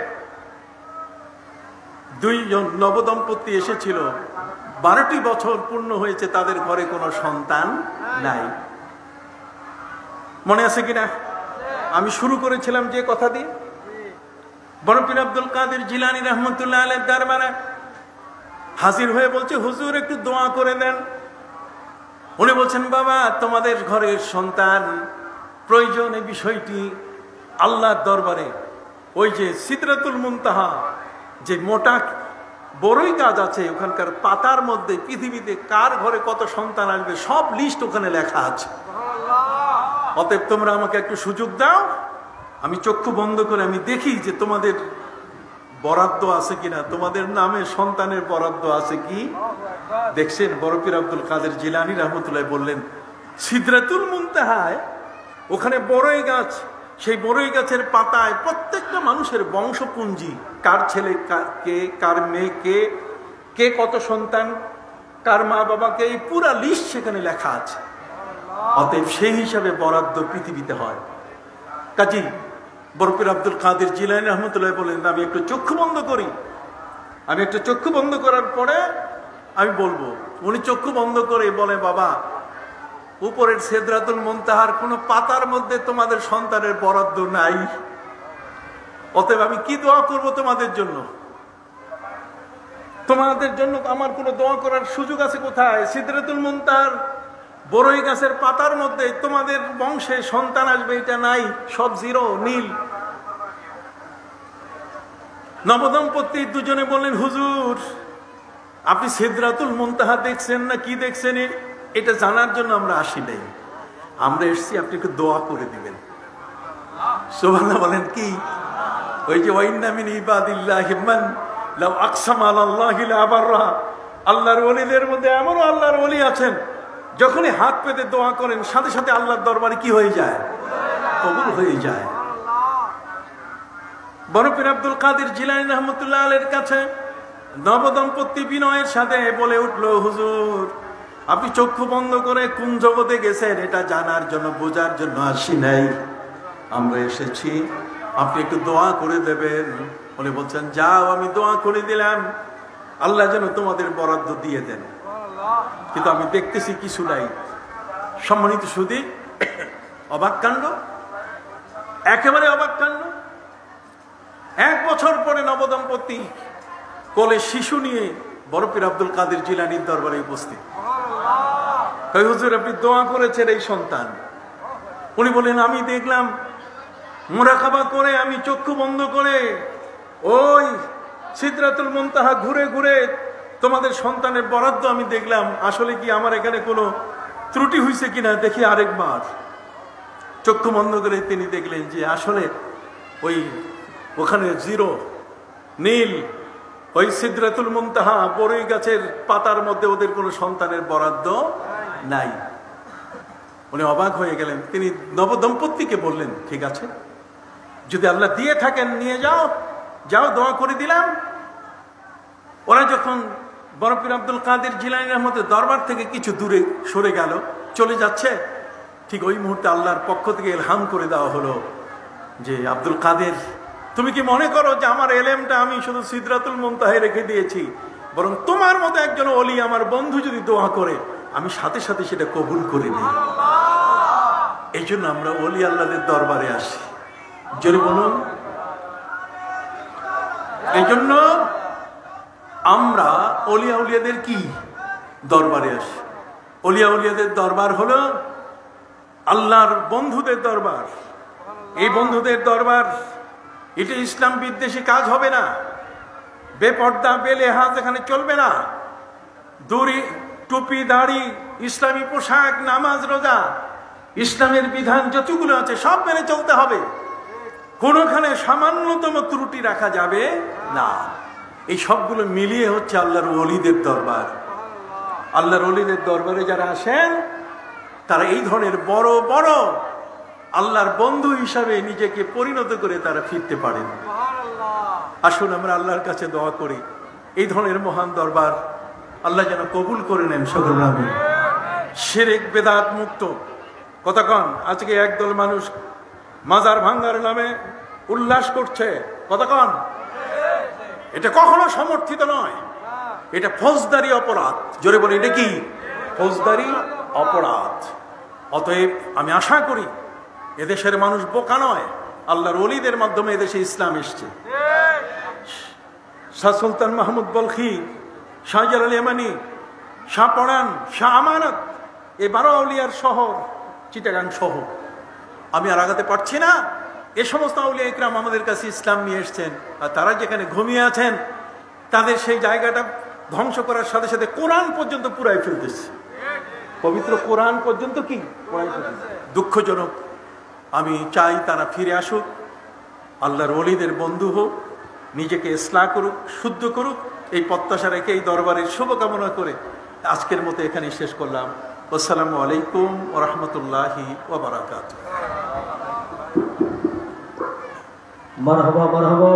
2 জন নবদম্পতি এসেছিল। 12টি বছর পূর্ণ হয়েছে, তাদের ঘরে কোনো সন্তান নাই। মনে আছে কিনা? আমি শুরু করেছিলাম যে কথা দিয়ে। বরফের আব্দুল কাদের জিলানী রহমতুল্লাহ আলাইহির দরবারে হাজির হয়ে বলছে, হুজুর একটু দোয়া করে দেন। উনি বলছেন, বাবা তোমাদের ঘরের সন্তান প্রয়োজন, এই বিষয়টি আল্লাহর দরবারে ওই যে সিদরাতুল মুনতাহা, যে মোটা বড়ই গাছ আছে, ওখানকার পাতার মধ্যে পৃথিবীতে কার ঘরে কত সন্তান আসবে সব লিস্ট ওখানে লেখা আছে। অতএব তোমরা আমাকে একটু সুযোগ দাও, আমি চক্ষু বন্ধ করে আমি দেখি যে তোমাদের বরাদ্দ আছে কিনা, তোমাদের নামে সন্তানের বরাদ্দ আছে কি। দেখছেন বরফির আব্দুল কাদের জিলানী রহমতুল্লাহ বললেন, সিদরাতুল মুনতাহায় ওখানে বড়ই গাছ, সেই বড়ই গাছের পাতায় প্রত্যেকটা মানুষের বংশপুঞ্জি, কার ছেলে কে, কার মেয়ে কে, কে কত সন্তান, কার মা বাবাকে, এই পুরা লিস্ট সেখানে লেখা আছে। অতএব সেই হিসাবে বরাদ্দ পৃথিবীতে হয়। কাজী বরফির আব্দুল কাদের জিলানী রহমতুল্লাহ বলেন, আমি একটু চক্ষু বন্ধ করি, আমি একটু চক্ষু বন্ধ করার পরে আমি বলবো। উনি চক্ষু বন্ধ করে বলে, বাবা উপরের সিদরাতুল মুনতাহার কোন পাতার মধ্যে তোমাদের সন্তানের বরাদ্দ নাই। অতএব আমি কি দোয়া করব তোমাদের জন্য? তোমাদের জন্য আমার কোনো দোয়া করার সুযোগ আছে কোথায়? সিদরাতুল মুনতাহার বড়ই গাছের পাতার মধ্যে তোমাদের বংশে সন্তান আসবে এটা নাই, সব জিরো, নীল। নবদম্পতি দুজনে বললেন, হুজুর আপনি সিদরাতুল মুনতাহা দেখছেন না কি দেখছেন এটা জানার জন্য আমরা আসি নাই, আমরা এসেছি আপনি একটু দোয়া করে দিবেন। সুবহানাল্লাহ বলেন। কি? ওই যে ওয়াইন্না মিন ইবাদিল্লাহি মান লাউ আকসামা আলাল্লাহি লাবাররা, আল্লাহর ওলিদের মধ্যে এমনও আল্লাহর ওলি আছেন যখনই হাত পেতে দোয়া করেন সাথে সাথে আল্লাহর দরবারে কি হয়ে যায়? কবুল হয়ে যায়। বরফির আব্দুল কাদের জিলানী রহমতুল্লাহ আলাইহির কাছে নবদম্পতি বিনয়ের সাথে বলে উঠল, হুজুর আপনি চক্ষু বন্ধ করে কোন জগতে গেছেন এটা জানার জন্য, বোঝার জন্য আসি নাই, আমরা এসেছি আপনি একটু দোয়া করে দেবেন। উনি বলছেন, যাও আমি দোয়া করে দিলাম, আল্লাহ যেন তোমাদের বরাদ্দ দিয়ে দেন। কিন্তু আমি দেখতেছি কিছু নাই। সম্মানিত সুধী, অবাক কাণ্ড, একেবারে অবাক কাণ্ড। 1 বছর পরে নবদম্পতি কোলে শিশু নিয়ে বরফির আব্দুল কাদের জিলানীর দরবারে উপস্থিত। হুজুর আপনি দোয়া করেছেন এই সন্তান। উনি বলেন, আমি দেখলাম মুরাকাবা করে, আমি চক্ষু বন্ধ করে ওই সিদরাতুল মুনতাহা ঘুরে ঘুরে তোমাদের সন্তানের বরাদ্দ আমি দেখলাম। আসলে কি আমার এখানে কোনো ত্রুটি হয়েছে কিনা দেখি আরেকবার। চক্ষু বন্ধ করে তিনি দেখলেন যে আসলে ওই ওখানে জিরো, নীল। ওই সিদরাতুল মুনতাহা বড়ই গাছের পাতার মধ্যে ওদের কোনো সন্তানের বরাদ্দ নাই। উনি অবাক হয়ে গেলেন। তিনি নবদম্পতিকে বললেন, ঠিক আছে, যদি আল্লাহ দিয়ে থাকেন নিয়ে যাও, যাও, দোয়া করে দিলাম। ওরা যখন বড় পীর আব্দুল কাদের জিলানী রহমতের দরবার থেকে কিছু দূরে সরে গেল, চলে যাচ্ছে, ঠিক ওই মুহূর্তে আল্লাহর পক্ষ থেকে ইলহাম করে দেওয়া হলো যে, আব্দুল কাদের, তুমি কি মনে করো যে আমার এলেমটা আমি শুধু সিদরাতুল মুনতাহায় রেখে দিয়েছি? বরং তোমার মতো একজন ওলি আমার বন্ধু যদি দোয়া করে, আমি সাথে সাথে সেটা কবুল করে নিই। এই জন্য আমরা ওলি আল্লাহদের দরবারে আসি। জোরে বলুন। এই জন্য আমরা ওলিয়া উলিয়াদের কি দরবারে আসি। ওলিয়া উলিয়াদের দরবার হলো আল্লাহর বন্ধুদের দরবার। এই বন্ধুদের দরবার, এটা ইসলাম বিদ্বেষী কাজ হবে না। বেপর্দা বেলেহাজ এখানে চলবে না। দড়ি, টুপি, দাড়ি, ইসলামী পোশাক, নামাজ, রোজা, ইসলামের বিধান যতগুলো আছে সব মেনে চলতে হবে। কোনোখানে সামান্যতম ত্রুটি রাখা যাবে না। এই সবগুলো মিলিয়ে হচ্ছে আল্লাহর ওলিদের দরবার। আল্লাহর ওলিদের দরবারে যারা আসেন, তারা এই ধরনের বড় বড় আল্লাহর বন্ধু হিসাবে নিজেকে পরিণত করে তারা ফিরতে পারেন। আসুন আমরা আল্লাহর কাছে দোয়া করি, এই ধরনের মহান দরবার আল্লাহ যেন কবুল করে নেন সকল নামে। শিরক বেদাত মুক্ত। কতক্ষণ আজকে একদল মানুষ মাজার ভাঙ্গার নামে উল্লাস করছে, কতক্ষণ, এটা কখনো সমর্থিত নয়। এটা ফৌজদারি অপরাধ। জোরে বলে, এটা কি ফৌজদারি অপরাধ। অতএব আমি আশা করি এদেশের মানুষ বোকা নয়। আল্লাহর ওলিদের মাধ্যমে এদেশে ইসলাম এসছে। শাহ সুলতান মাহমুদ বলখি, শাহজালাল ইয়ামানি, শাহ পরান, শাহ আমানত, এই 12 আউলিয়ার শহর চিটাগাং শহর। আমি আর আগাতে পারছি না। এ সমস্ত আউলিয়া ইকরাম আমাদের কাছে ইসলাম নিয়ে এসছেন, আর তারা যেখানে ঘুমিয়ে আছেন তাদের সেই জায়গাটা ধ্বংস করার সাথে সাথে কোরআন পর্যন্ত পুরাই ফেলতেছে। পবিত্র কোরআন পর্যন্ত কি পুরাই ফেলতেছে। দুঃখজনক। আমি চাই তারা ফিরে আসুক, আল্লাহর ওলিদের বন্ধু হোক, নিজেকে ইসলাহ করুক, শুদ্ধ করুক। এই প্রত্যাশা রেখে এই দরবারের শুভকামনা করে আজকের মতো এখানেই শেষ করলাম। আসসালামু আলাইকুম ওয়া রাহমাতুল্লাহি ওয়া বারাকাতুহু। মারহাবা মারহাবা।